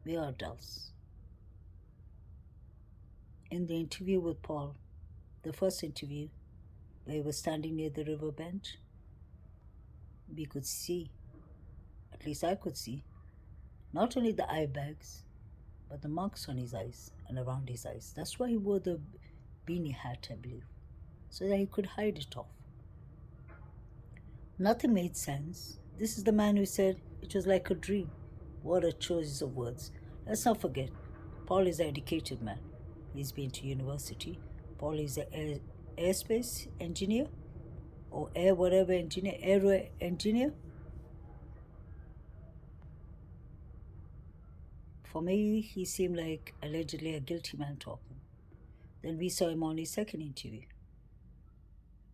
S1: We are adults. In the interview with Paul, the first interview, where he was standing near the river bench, we could see, at least I could see, not only the eye bags, but the marks on his eyes and around his eyes. That's why he wore the beanie hat, I believe, so that he could hide it off. Nothing made sense. This is the man who said it was like a dream. What a choice of words. Let's not forget, Paul is an educated man. He's been to university. Paul is an airspace engineer or aero engineer. For me, he seemed like allegedly a guilty man talking. Then we saw him on his second interview.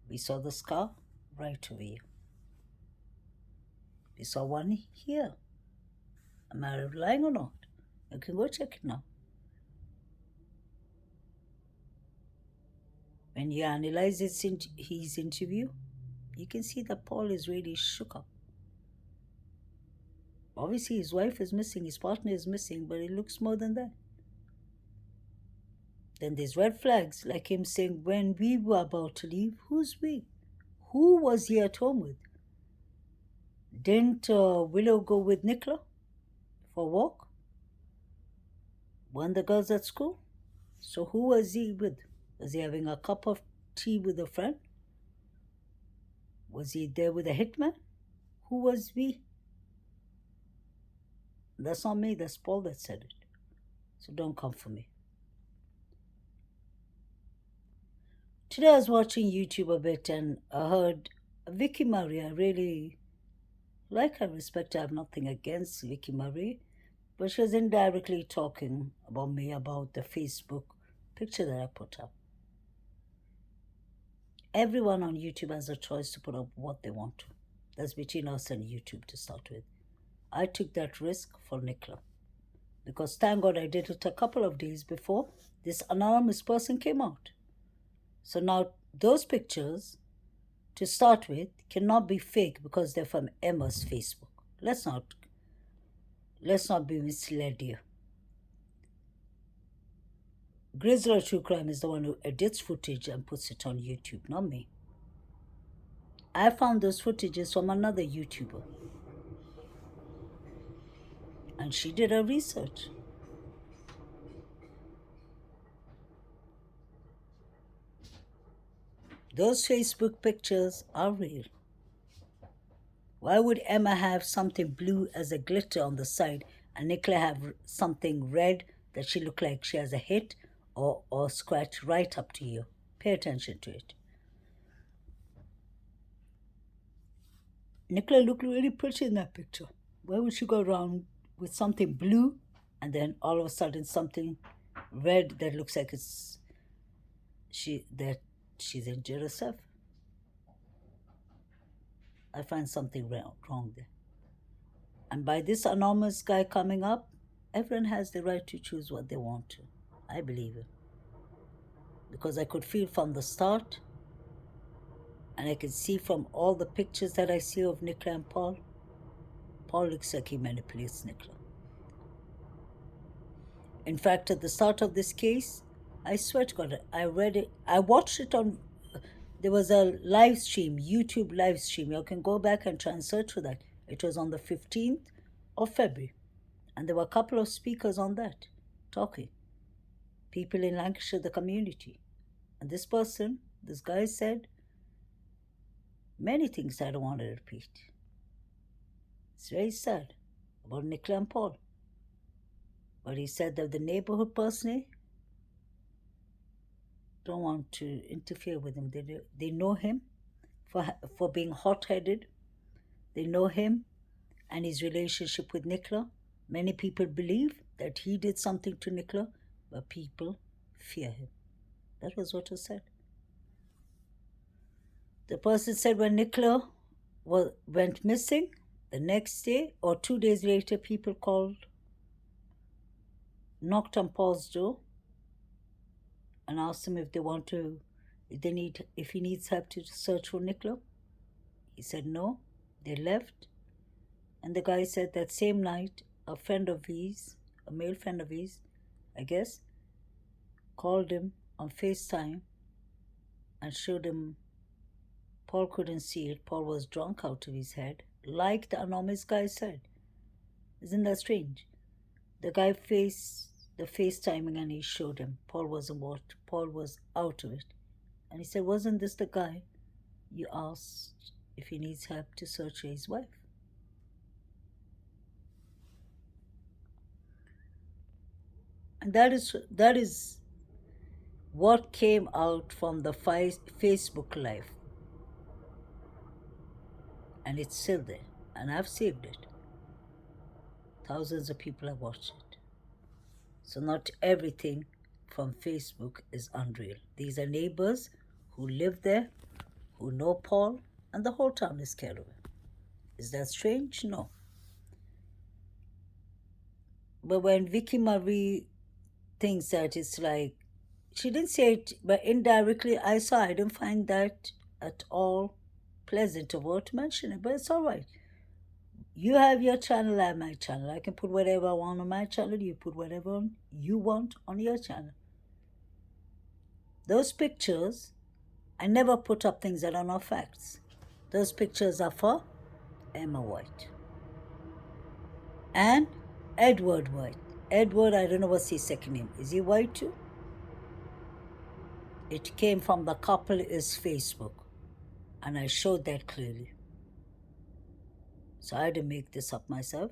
S1: We saw the scar right over here. We saw one here. Am I lying or not? You can go check it now. When you analyze his interview, you can see that Paul is really shook up. Obviously, his wife is missing, his partner is missing, but it looks more than that. Then there's red flags, like him saying, when we were about to leave, who's we? Who was he at home with? Didn't Willow go with Nicola for a walk? Weren't the girls at school? So who was he with? Was he having a cup of tea with a friend? Was he there with a hitman? Who was we? That's not me, that's Paul that said it. So don't come for me. Today I was watching YouTube a bit and I heard Vicky Marie. I really like and respect her. I have nothing against Vicky Marie, but she was indirectly talking about me about the Facebook picture that I put up. Everyone on YouTube has a choice to put up what they want to. That's between us and YouTube to start with. I took that risk for Nicola because thank God I did it a couple of days before this anonymous person came out. So now those pictures, to start with, cannot be fake because they're from Emma's Facebook. Let's not be misled here. Grizzler True Crime is the one who edits footage and puts it on YouTube, not me. I found those footages from another YouTuber. And she did her research. Those Facebook pictures are real. Why would Emma have something blue as a glitter on the side and Nicola have something red that she look like she has a hit or scratch right up to you? Pay attention to it. Nicola looked really pretty in that picture. Why would she go around with something blue and then all of a sudden something red that looks like she's injured herself? I find something wrong there. And by this anonymous guy coming up, everyone has the right to choose what they want to. I believe it. Because I could feel from the start, and I could see from all the pictures that I see of Nicola and Paul looks like he manipulates Nicola. In fact, at the start of this case, I swear to God, I read it, I watched it on, there was a live stream, YouTube live stream. You can go back and try and search for that. It was on the 15th of February. And there were a couple of speakers on that talking. People in Lancashire, the community. And this guy said many things I don't want to repeat. It's very sad about Nicola and Paul. But he said that the neighborhood personally don't want to interfere with him. They know him for being hot-headed. They know him and his relationship with Nicola. Many people believe that he did something to Nicola, but people fear him. That was what was said. The person said when Nicola went missing, the next day or 2 days later, people knocked on Paul's door and asked him if he needs help to search for Nicola. He said no. They left. And the guy said that same night, a male friend of his, I guess, called him on FaceTime and showed him. Paul couldn't see it. Paul was drunk out of his head, like the anonymous guy said. Isn't that strange? The guy faced the FaceTiming and he showed him. Paul was out of it. And he said, wasn't this the guy you asked if he needs help to search for his wife? And that is what came out from the Facebook Live. And it's still there. And I've saved it. Thousands of people have watched it. So not everything from Facebook is unreal. These are neighbors who live there, who know Paul, and the whole town is scared of him. Is that strange? No. But when Vicky Marie thinks that it's like, she didn't say it, but indirectly I didn't find that at all pleasant of her to mention it, but it's all right. You have your channel, I have my channel. I can put whatever I want on my channel. You put whatever you want on your channel. Those pictures, I never put up things that are not facts. Those pictures are for Emma White. And Edward White. Edward, I don't know what's his second name. Is he white too? It came from the couple is Facebook. And I showed that clearly. So I had to make this up myself.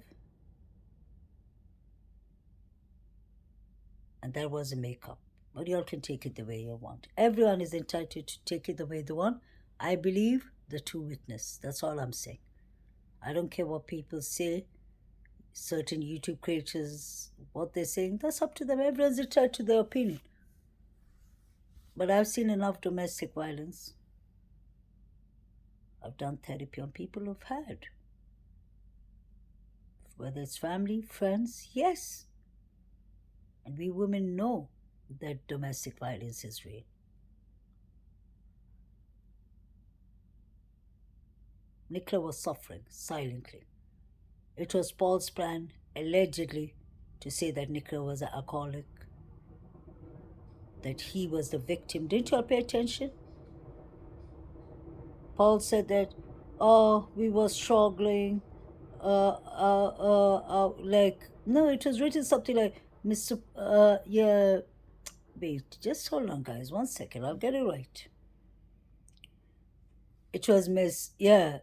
S1: And that was a makeup. But y'all can take it the way you want. Everyone is entitled to take it the way they want. I believe the two witness. That's all I'm saying. I don't care what people say. Certain YouTube creators, what they're saying, that's up to them. Everyone's entitled to their opinion. But I've seen enough domestic violence. I've done therapy on people who've had. Whether it's family, friends, yes. And we women know that domestic violence is real. Nicola was suffering silently. It was Paul's plan, allegedly, to say that Nicola was an alcoholic, that he was the victim. Didn't you all pay attention? Paul said that, oh, we were struggling. Like, no, it was written something like, Mr. Yeah, wait, just hold on, guys, 1 second, I'll get it right. It was Miss, yeah,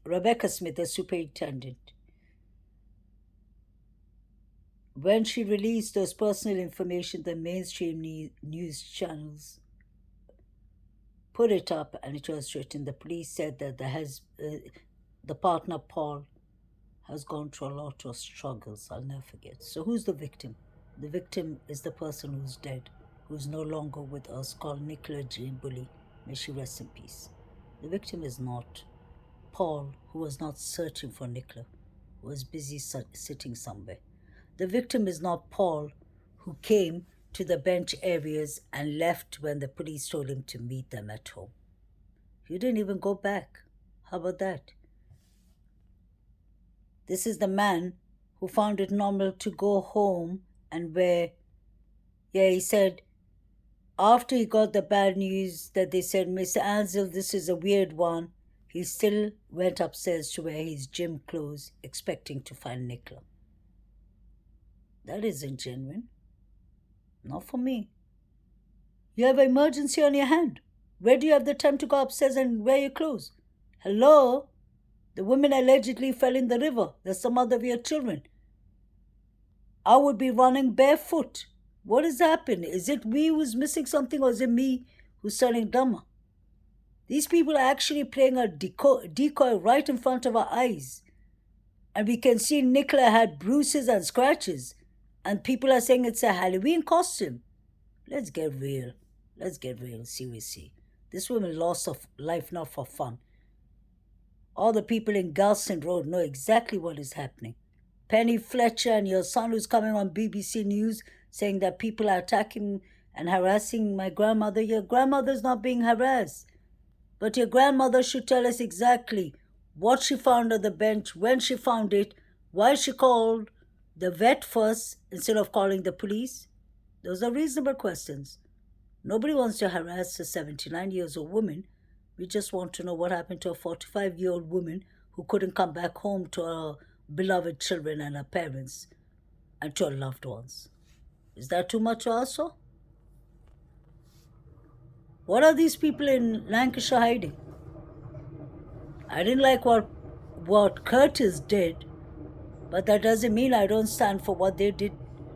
S1: Rebecca Smith, the superintendent. When she released those personal information, the mainstream news channels put it up, and it was written. The police said that the partner Paul has gone through a lot of struggles. I'll never forget. So who's the victim? The victim is the person who's dead, who's no longer with us, called Nicola Jane Bulley. May she rest in peace. The victim is not Paul, who was not searching for Nicola, who was busy sitting somewhere. The victim is not Paul, who came to the bench areas and left when the police told him to meet them at home. He didn't even go back. How about that? This is the man who found it normal to go home and he said, after he got the bad news that they said, Mr. Ansel, this is a weird one, he still went upstairs to wear his gym clothes, expecting to find Nicola. That isn't genuine. Not for me. You have an emergency on your hand. Where do you have the time to go upstairs and wear your clothes? Hello? The woman allegedly fell in the river. There's some other of your children. I would be running barefoot. What has happened? Is it me who's missing something, or is it me who's turning dumber? These people are actually playing a decoy right in front of our eyes. And we can see Nicola had bruises and scratches. And people are saying it's a Halloween costume. Let's get real. Let's get real, seriously. This woman lost her life not for fun. All the people in Galston Road know exactly what is happening. Penny Fletcher and your son who's coming on BBC News saying that people are attacking and harassing my grandmother. Your grandmother's not being harassed. But your grandmother should tell us exactly what she found on the bench, when she found it, why she called the vet first instead of calling the police. Those are reasonable questions. Nobody wants to harass a 79-year-old woman. We just want to know what happened to a 45-year-old woman who couldn't come back home to her beloved children and her parents and to her loved ones. Is that too much also? What are these people in Lancashire hiding? I didn't like what Curtis did, but that doesn't mean I don't stand for what they did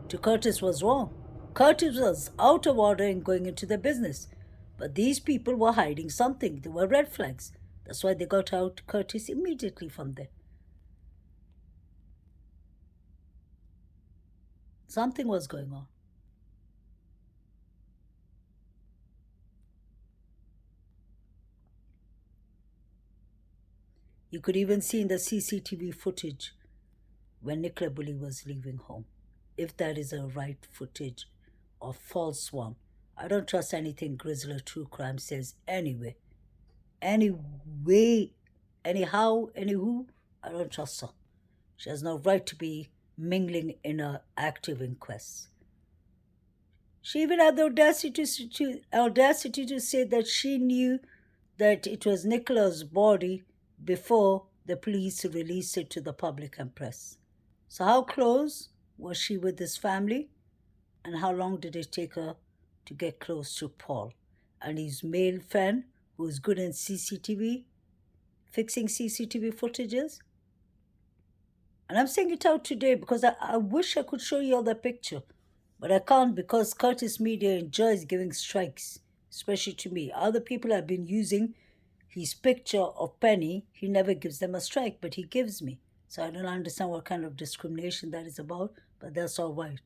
S1: to Curtis was wrong. Curtis was out of order in going into the business. But these people were hiding something. They were red flags. That's why they got out Curtis immediately from there. Something was going on. You could even see in the CCTV footage when Nicola Bulley was leaving home. If that is a right footage or false one, I don't trust anything Grizzly True Crime says anyway. Anyway, anyhow, anywho, I don't trust her. She has no right to be mingling in an active inquest. She even had the audacity to say that she knew that it was Nicola's body before the police released it to the public and press. So how close was she with this family? And how long did it take her to get close to Paul and his male friend who is good in CCTV, fixing CCTV footages? And I'm saying it out today because I wish I could show you all the picture. But I can't because Curtis Media enjoys giving strikes, especially to me. Other people have been using his picture of Penny. He never gives them a strike, but he gives me. So I don't understand what kind of discrimination that is about, but that's all right.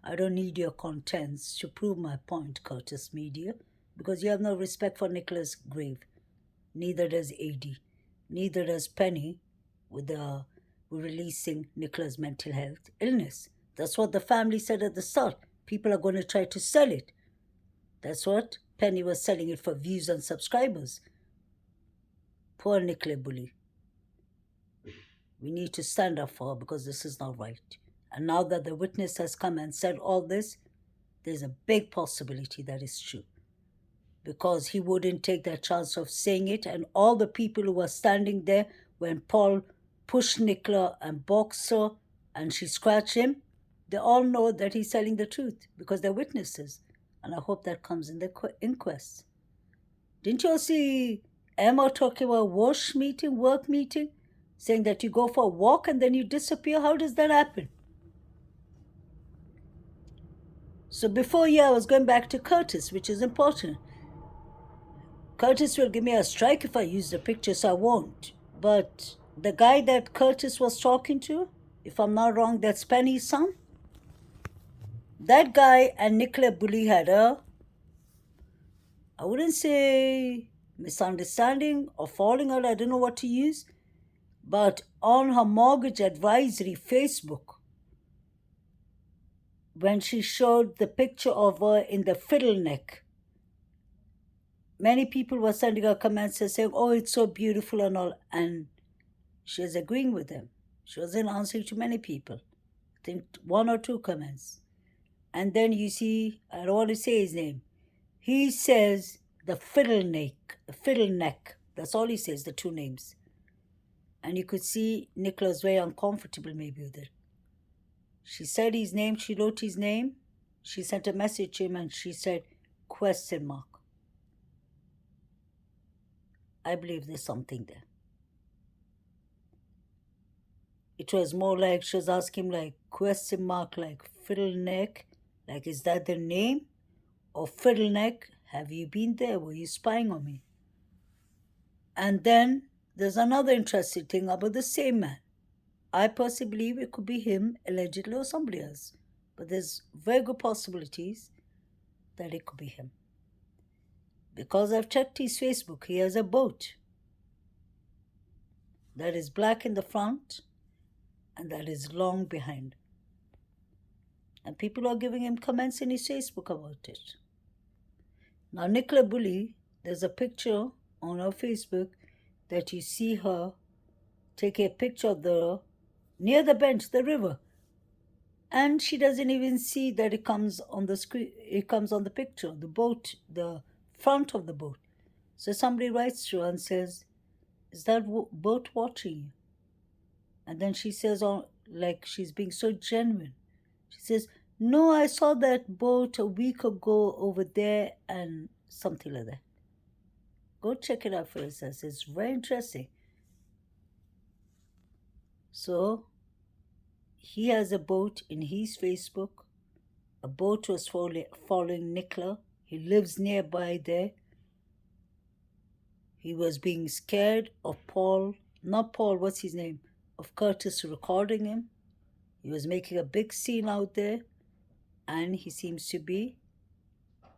S1: I don't need your contents to prove my point, Curtis Media, because you have no respect for Nicola's grave. Neither does AD. Neither does Penny with releasing Nicola's mental health illness. That's what the family said at the start. People are going to try to sell it. That's what Penny was selling it for, views and subscribers. Poor Nicola Bulley. We need to stand up for her because this is not right. And now that the witness has come and said all this, there's a big possibility that is true. because he wouldn't take that chance of saying it. And all the people who were standing there when Paul pushed Nicola and boxed her and she scratched him, they all know that he's telling the truth because they're witnesses. And I hope that comes in the inquest. Didn't you all see Emma talking about work meeting, saying that you go for a walk and then you disappear? How does that happen? So before I was going back to Curtis, which is important. Curtis will give me a strike if I use the picture, so I won't. But the guy that Curtis was talking to, if I'm not wrong, that's Penny's son. That guy and Nicola Bulley had I wouldn't say misunderstanding or falling out, I don't know what to use, but on her mortgage advisory Facebook, when she showed the picture of her in the fiddle neck, many people were sending her comments and saying, oh, it's so beautiful and all, and she was agreeing with them. She wasn't answering to many people. I think 1 or 2 comments. And then you see, I don't want to say his name, he says the fiddle neck. That's all he says, the 2 names. And you could see Nicola's very uncomfortable maybe with it. She said his name, she wrote his name, she sent a message to him and she said, ? I believe there's something there. It was more like she was asking like ? Like fiddle neck, like is that the name? Or fiddle neck, have you been there? Were you spying on me? And then there's another interesting thing about the same man. I personally believe it could be him, allegedly, or somebody else. But there's very good possibilities that it could be him. Because I've checked his Facebook, he has a boat that is black in the front and that is long behind. And people are giving him comments in his Facebook about it. Now, Nicola Bulley, there's a picture on her Facebook that you see her take a picture of near the bench, the river. And she doesn't even see that it comes on the screen, it comes on the picture, the boat, the front of the boat. So somebody writes to her and says, is that boat watching you? And then she says, like she's being so genuine. She says, no, I saw that boat a week ago over there and something like that. Go check it out for yourself. It's very interesting. So he has a boat in his Facebook. A boat was following Nicola. He lives nearby there. He was being scared of what's his name? Of Curtis recording him. He was making a big scene out there. And he seems to be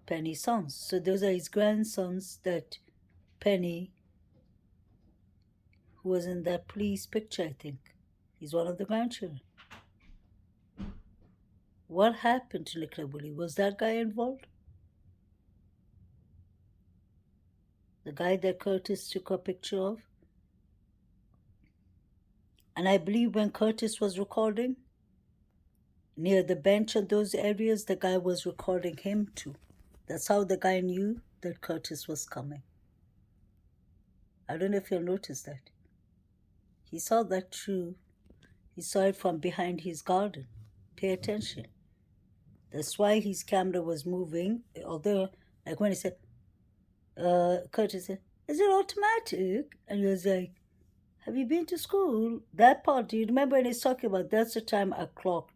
S1: Penny's sons. So those are his grandsons that Penny, who was in that police picture, I think. He's one of the grandchildren. What happened to Nicola Bulley? Was that guy involved? The guy that Curtis took a picture of? And I believe when Curtis was recording, near the bench and those areas, the guy was recording him too. That's how the guy knew that Curtis was coming. I don't know if you'll notice that. He saw that too. He saw it from behind his garden. Pay attention. That's why his camera was moving. Although, like when he said, Curtis said, is it automatic? And he was like, have you been to school? That part, do you remember when he's talking about, that's the time I clocked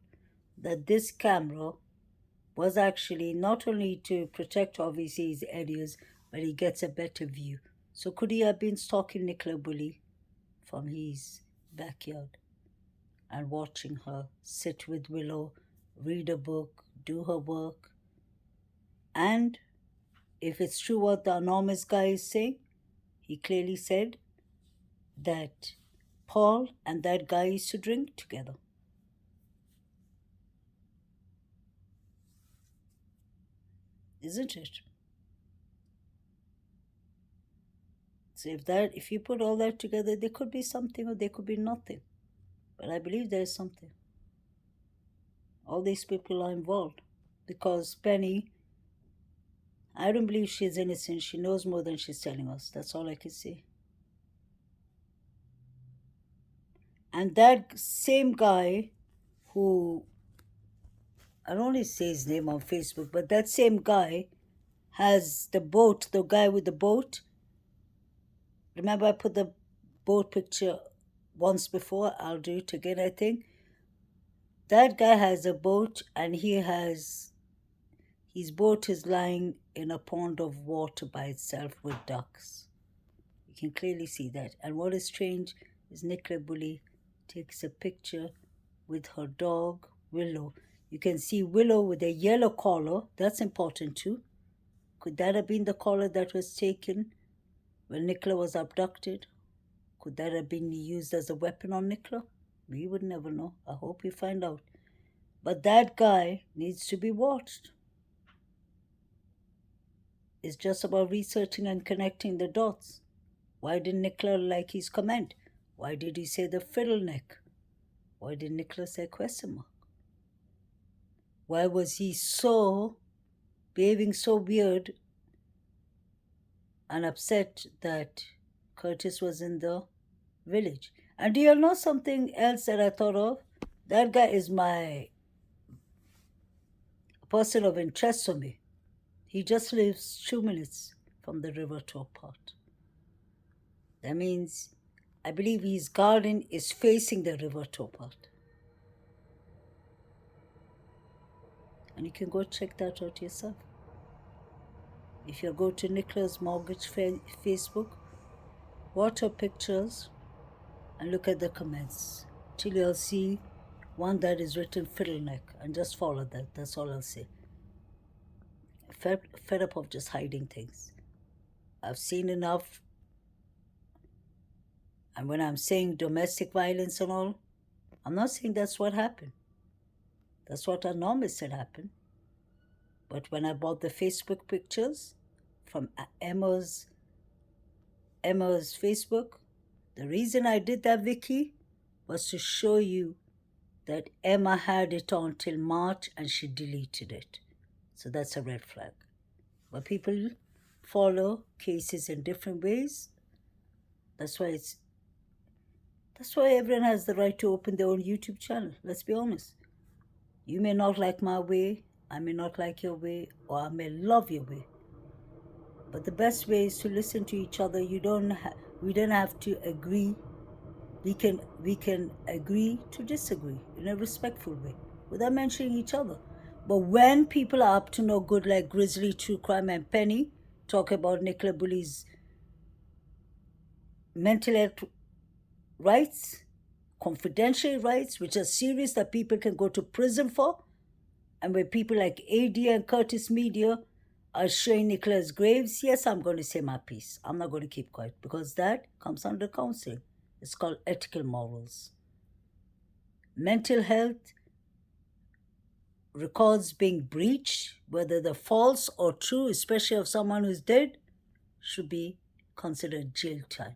S1: that this camera was actually not only to protect obviously his areas, but he gets a better view. So could he have been stalking Nicola Bulley from his backyard and watching her sit with Willow, read a book, do her work? And if it's true what the anonymous guy is saying, he clearly said that Paul and that guy used to drink together. Isn't it? So if you put all that together, there could be something or there could be nothing. But I believe there is something. All these people are involved because Penny I don't believe she's innocent. She knows more than she's telling us. That's all I can say. And that same guy who, I don't want to say his name on Facebook, but that same guy has the boat, the guy with the boat. Remember, I put the boat picture once before. I'll do it again, I think. That guy has a boat, and his boat is lying in a pond of water by itself with ducks. You can clearly see that. And what is strange is Nicola Bulley takes a picture with her dog, Willow. You can see Willow with a yellow collar. That's important too. Could that have been the collar that was taken when Nicola was abducted? Could that have been used as a weapon on Nicola? We would never know. I hope we find out. But that guy needs to be watched. It's just about researching and connecting the dots. Why didn't Nicola like his comment? Why did he say the fiddle neck? Why did Nicola say question mark? Why was he behaving so weird and upset that Curtis was in the village? And do you know something else that I thought of? That guy is my person of interest for me. He just lives 2 minutes from the river top part. That means I believe his garden is facing the river top part. And you can go check that out yourself. If you go to Nicola's Mortgage Facebook, watch her pictures and look at the comments till you'll see one that is written fiddle neck, and just follow that. That's all I'll say. Fed up of just hiding things. I've seen enough. And when I'm saying domestic violence and all, I'm not saying that's what happened. That's what Anonymous said happened. But when I bought the Facebook pictures from Emma's Facebook, the reason I did that, Vicky, was to show you that Emma had it on till March and she deleted it. So that's a red flag. But people follow cases in different ways. That's why everyone has the right to open their own YouTube channel. Let's be honest. You may not like my way, I may not like your way, or I may love your way. But the best way is to listen to each other. We don't have to agree. We can agree to disagree in a respectful way without mentioning each other. But when people are up to no good, like Grizzly, True Crime, and Penny, talk about Nicola Bulley's mental health rights, confidential rights, which are serious that people can go to prison for, and where people like AD and Curtis Media are showing Nicola's graves, yes, I'm going to say my piece. I'm not going to keep quiet because that comes under counseling. It's called ethical morals. Mental health records being breached, whether they're false or true, especially of someone who's dead, should be considered jail time.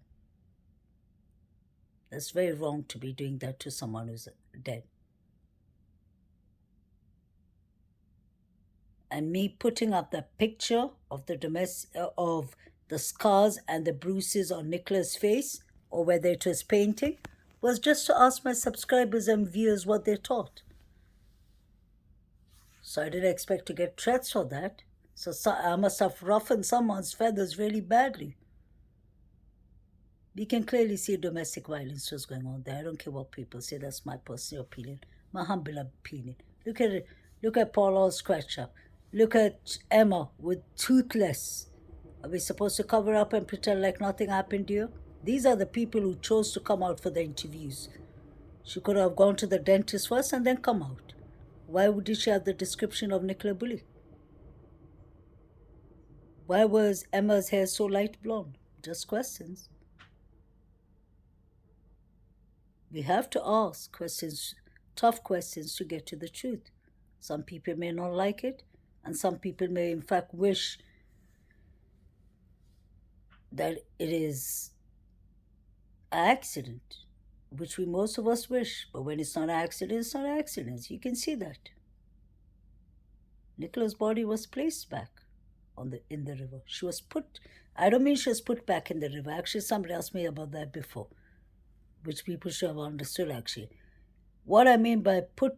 S1: That's very wrong to be doing that to someone who's dead. And me putting up the picture of the scars and the bruises on Nicola's face, or whether it was painting, was just to ask my subscribers and viewers what they thought. So I didn't expect to get threats for that. So I must have roughened someone's feathers really badly. You can clearly see domestic violence was going on there. I don't care what people say. That's my personal opinion, my humble opinion. Look at it. Look at Paul all scratched up. Look at Emma with toothless. Are we supposed to cover up and pretend like nothing happened to you? These are the people who chose to come out for the interviews. She could have gone to the dentist first and then come out. Why did she have the description of Nicola Bulley? Why was Emma's hair so light blonde? Just questions. We have to ask questions, tough questions, to get to the truth. Some people may not like it, and some people may in fact wish that it is an accident, which most of us wish. But when it's not an accident, it's not an accident. You can see that. Nicola's body was placed back in the river. She was put. I don't mean she was put back in the river. Actually, somebody asked me about that before, which people should have understood. Actually, what I mean by put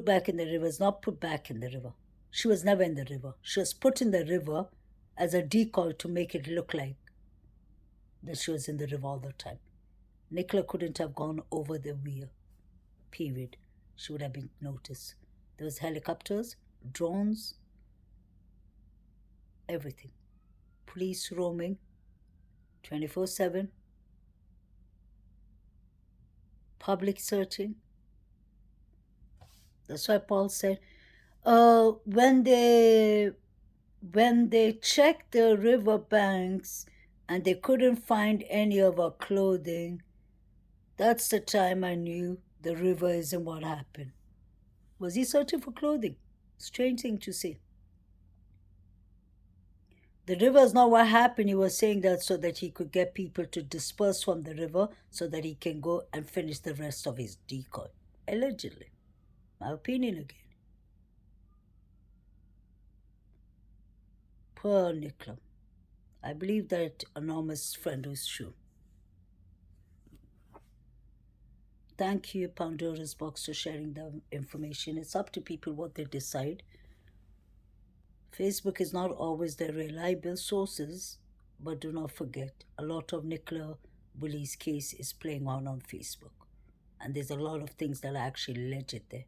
S1: back in the river is not put back in the river. She was never in the river. She was put in the river as a decoy to make it look like that she was in the river all the time. Nicola couldn't have gone over the weir, period. She would have been noticed. There was helicopters, drones, everything. Police roaming 24/7. Public searching. That's why Paul said, when they checked the river banks and they couldn't find any of our clothing, that's the time I knew the river isn't what happened. Was he searching for clothing? Strange thing to say. The river is not what happened. He was saying that so that he could get people to disperse from the river so that he can go and finish the rest of his decoy. Allegedly. My opinion again. Poor Nicola. I believe that anonymous friend was true. Thank you, Pandora's Box, for sharing the information. It's up to people what they decide. Facebook is not always the reliable sources, but do not forget, a lot of Nicola Bulley's case is playing on Facebook. And there's a lot of things that are actually legit there.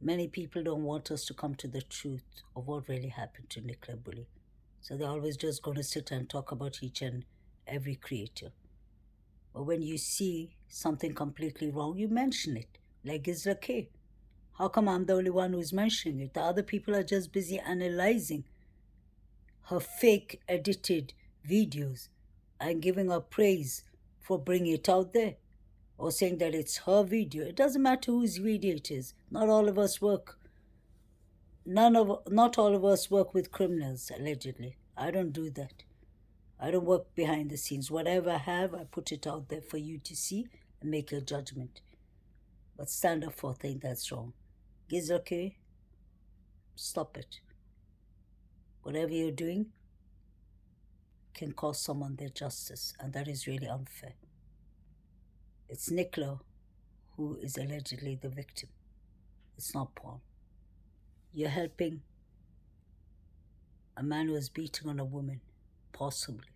S1: Many people don't want us to come to the truth of what really happened to Nicola Bulley. So they're always just going to sit and talk about each and every creator. But when you see something completely wrong, you mention it, like Isla K. How come I'm the only one who's mentioning it? The other people are just busy analyzing her fake edited videos and giving her praise for bringing it out there or saying that it's her video. It doesn't matter whose video it is. Not all of us work. Not all of us work with criminals, allegedly. I don't do that. I don't work behind the scenes. Whatever I have, I put it out there for you to see and make your judgment. But stand up for a thing that's wrong. Is okay? Stop it. Whatever you're doing can cost someone their justice, and that is really unfair. It's Nicola who is allegedly the victim. It's not Paul. You're helping a man who is beating on a woman, possibly.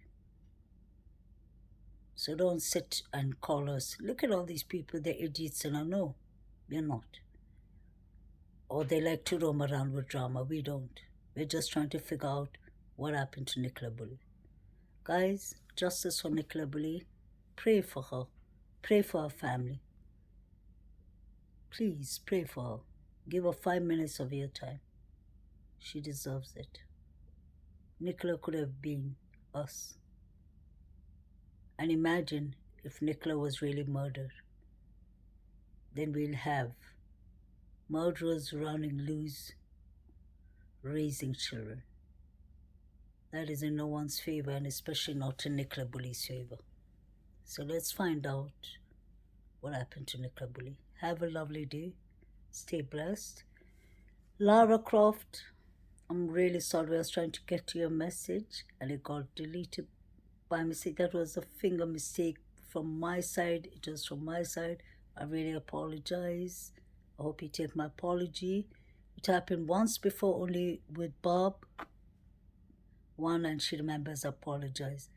S1: So don't sit and call us, look at all these people, they're idiots, and I know we're not. Or they like to roam around with drama. We don't. We're just trying to figure out what happened to Nicola Bulley. Guys, justice for Nicola Bulley. Pray for her. Pray for her family. Please pray for her. Give her 5 minutes of your time. She deserves it. Nicola could have been us. And imagine if Nicola was really murdered. Then we'll have murderers running loose, raising children. That is in no one's favor, and especially not in Nicola Bulley's favor. So let's find out what happened to Nicola Bulley. Have a lovely day. Stay blessed. Lara Croft, I'm really sorry. I was trying to get to your message and it got deleted by mistake. That was a finger mistake from my side. It was from my side. I really apologize. I hope you take my apology. It happened once before, only with Bob. One, and she remembers, apologize.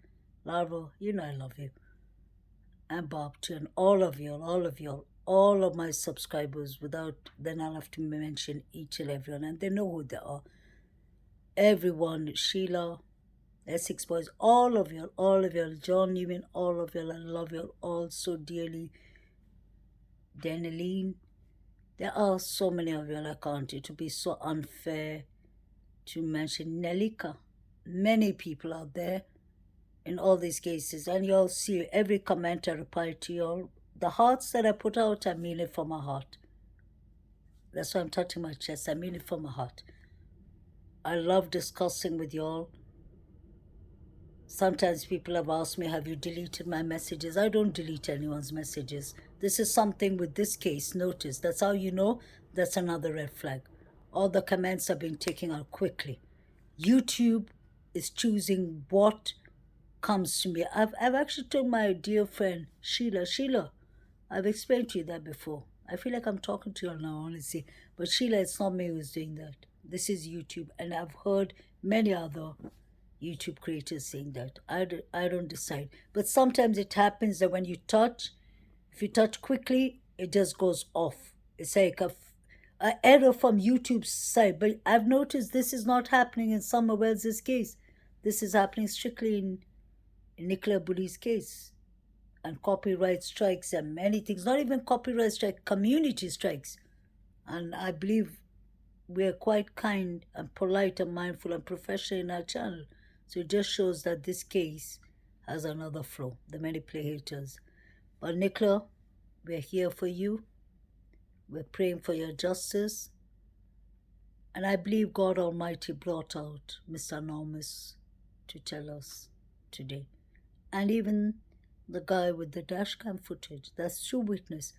S1: Lara, you know I love you. And Bob too, and all of my subscribers. Then I'll have to mention each and everyone, and they know who they are. Everyone, Sheila, Essex Boys, all of you, John Newman, all of you, I love you all so dearly. Daneline, there are so many of you, I can't. It would be so unfair to mention Nelika. Many people out there in all these cases, and you all see every comment I reply to you all. The hearts that I put out, I mean it from my heart. That's why I'm touching my chest. I mean it from my heart. I love discussing with you all. Sometimes people have asked me, have you deleted my messages? I don't delete anyone's messages. This is something with this case. Notice, that's how you know that's another red flag. all the comments are being taken out quickly. YouTube is choosing what comes to me. I've actually told my dear friend Sheila, I've explained to you that before. I feel like I'm talking to you now, honestly. But Sheila, it's not me who's doing that. This is YouTube. And I've heard many other YouTube creators saying that. I don't decide. But sometimes it happens that when you touch, if you touch quickly, it just goes off. It's like a error from YouTube's side. But I've noticed this is not happening in Summer Wells's case. This is happening strictly in Nicola Bulley's case. And copyright strikes and many things, not even copyright strike, community strikes. And I believe we're quite kind and polite and mindful and professional in our channel. So it just shows that this case has another flow. The many play haters. But Nicola, we're here for you. We're praying for your justice. And I believe God Almighty brought out Mr. Anonymous to tell us today. And even the guy with the dashcam footage, that's true witness.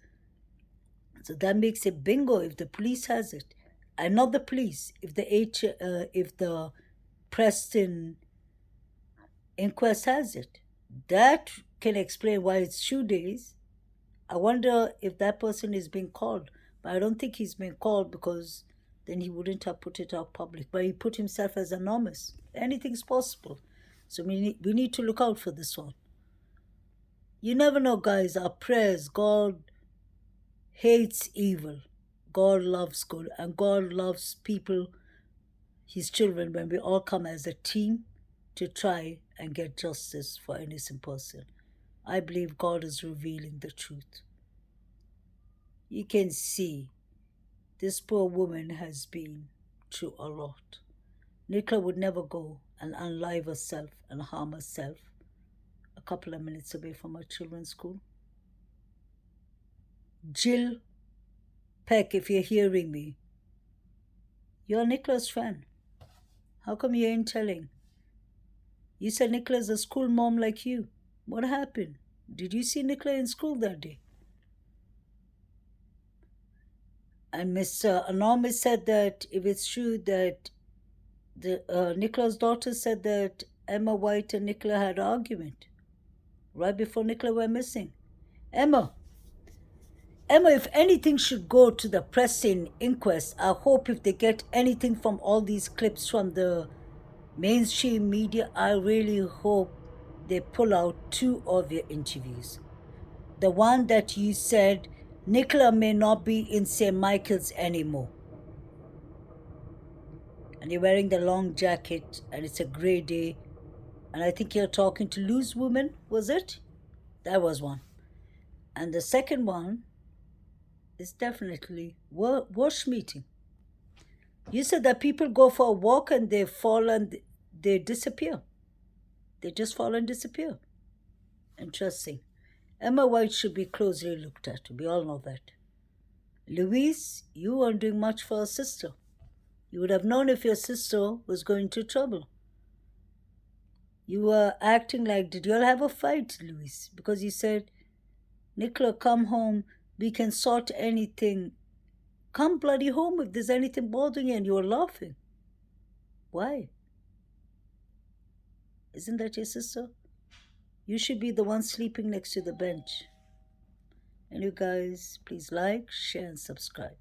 S1: So that makes it bingo if the police has it. And not the police, if the Preston inquest has it. That can explain why it's 2 days. I wonder if that person is being called. But I don't think he's been called because then he wouldn't have put it out public. But he put himself as anonymous. Anything's possible. So we need to look out for this one. You never know, guys. Our prayers, God hates evil. God loves good. And God loves people, his children, when we all come as a team to try and get justice for an innocent person. I believe God is revealing the truth. You can see this poor woman has been through a lot. Nicola would never go and unalive herself and harm herself a couple of minutes away from her children's school. Jill Peck, if you're hearing me, you're Nicola's friend. How come you ain't telling? You said Nicola's a school mom like you. What happened? Did you see Nicola in school that day? And Mr. Anonymous said that if it's true that Nicola's daughter said that Emma White and Nicola had an argument right before Nicola went missing. Emma, if anything should go to the Preston inquest, I hope if they get anything from all these clips from the mainstream media, I really hope they pull out 2 of your interviews. The one that you said Nicola may not be in St. Michael's anymore. And you're wearing the long jacket and it's a grey day. And I think you're talking to loose women, was it? That was one. And the second one is definitely wash meeting. You said that people go for a walk and they fall and they disappear. They just fall and disappear. Interesting. Emma White should be closely looked at. We all know that. Louise, you weren't doing much for her sister. You would have known if your sister was going to trouble. You were acting like, did you all have a fight, Louise? Because you said, Nicola, come home. We can sort anything. Come bloody home if there's anything bothering you, and you were laughing. Why? Isn't that your sister? You should be the one sleeping next to the bench. And you guys, please like, share, and subscribe.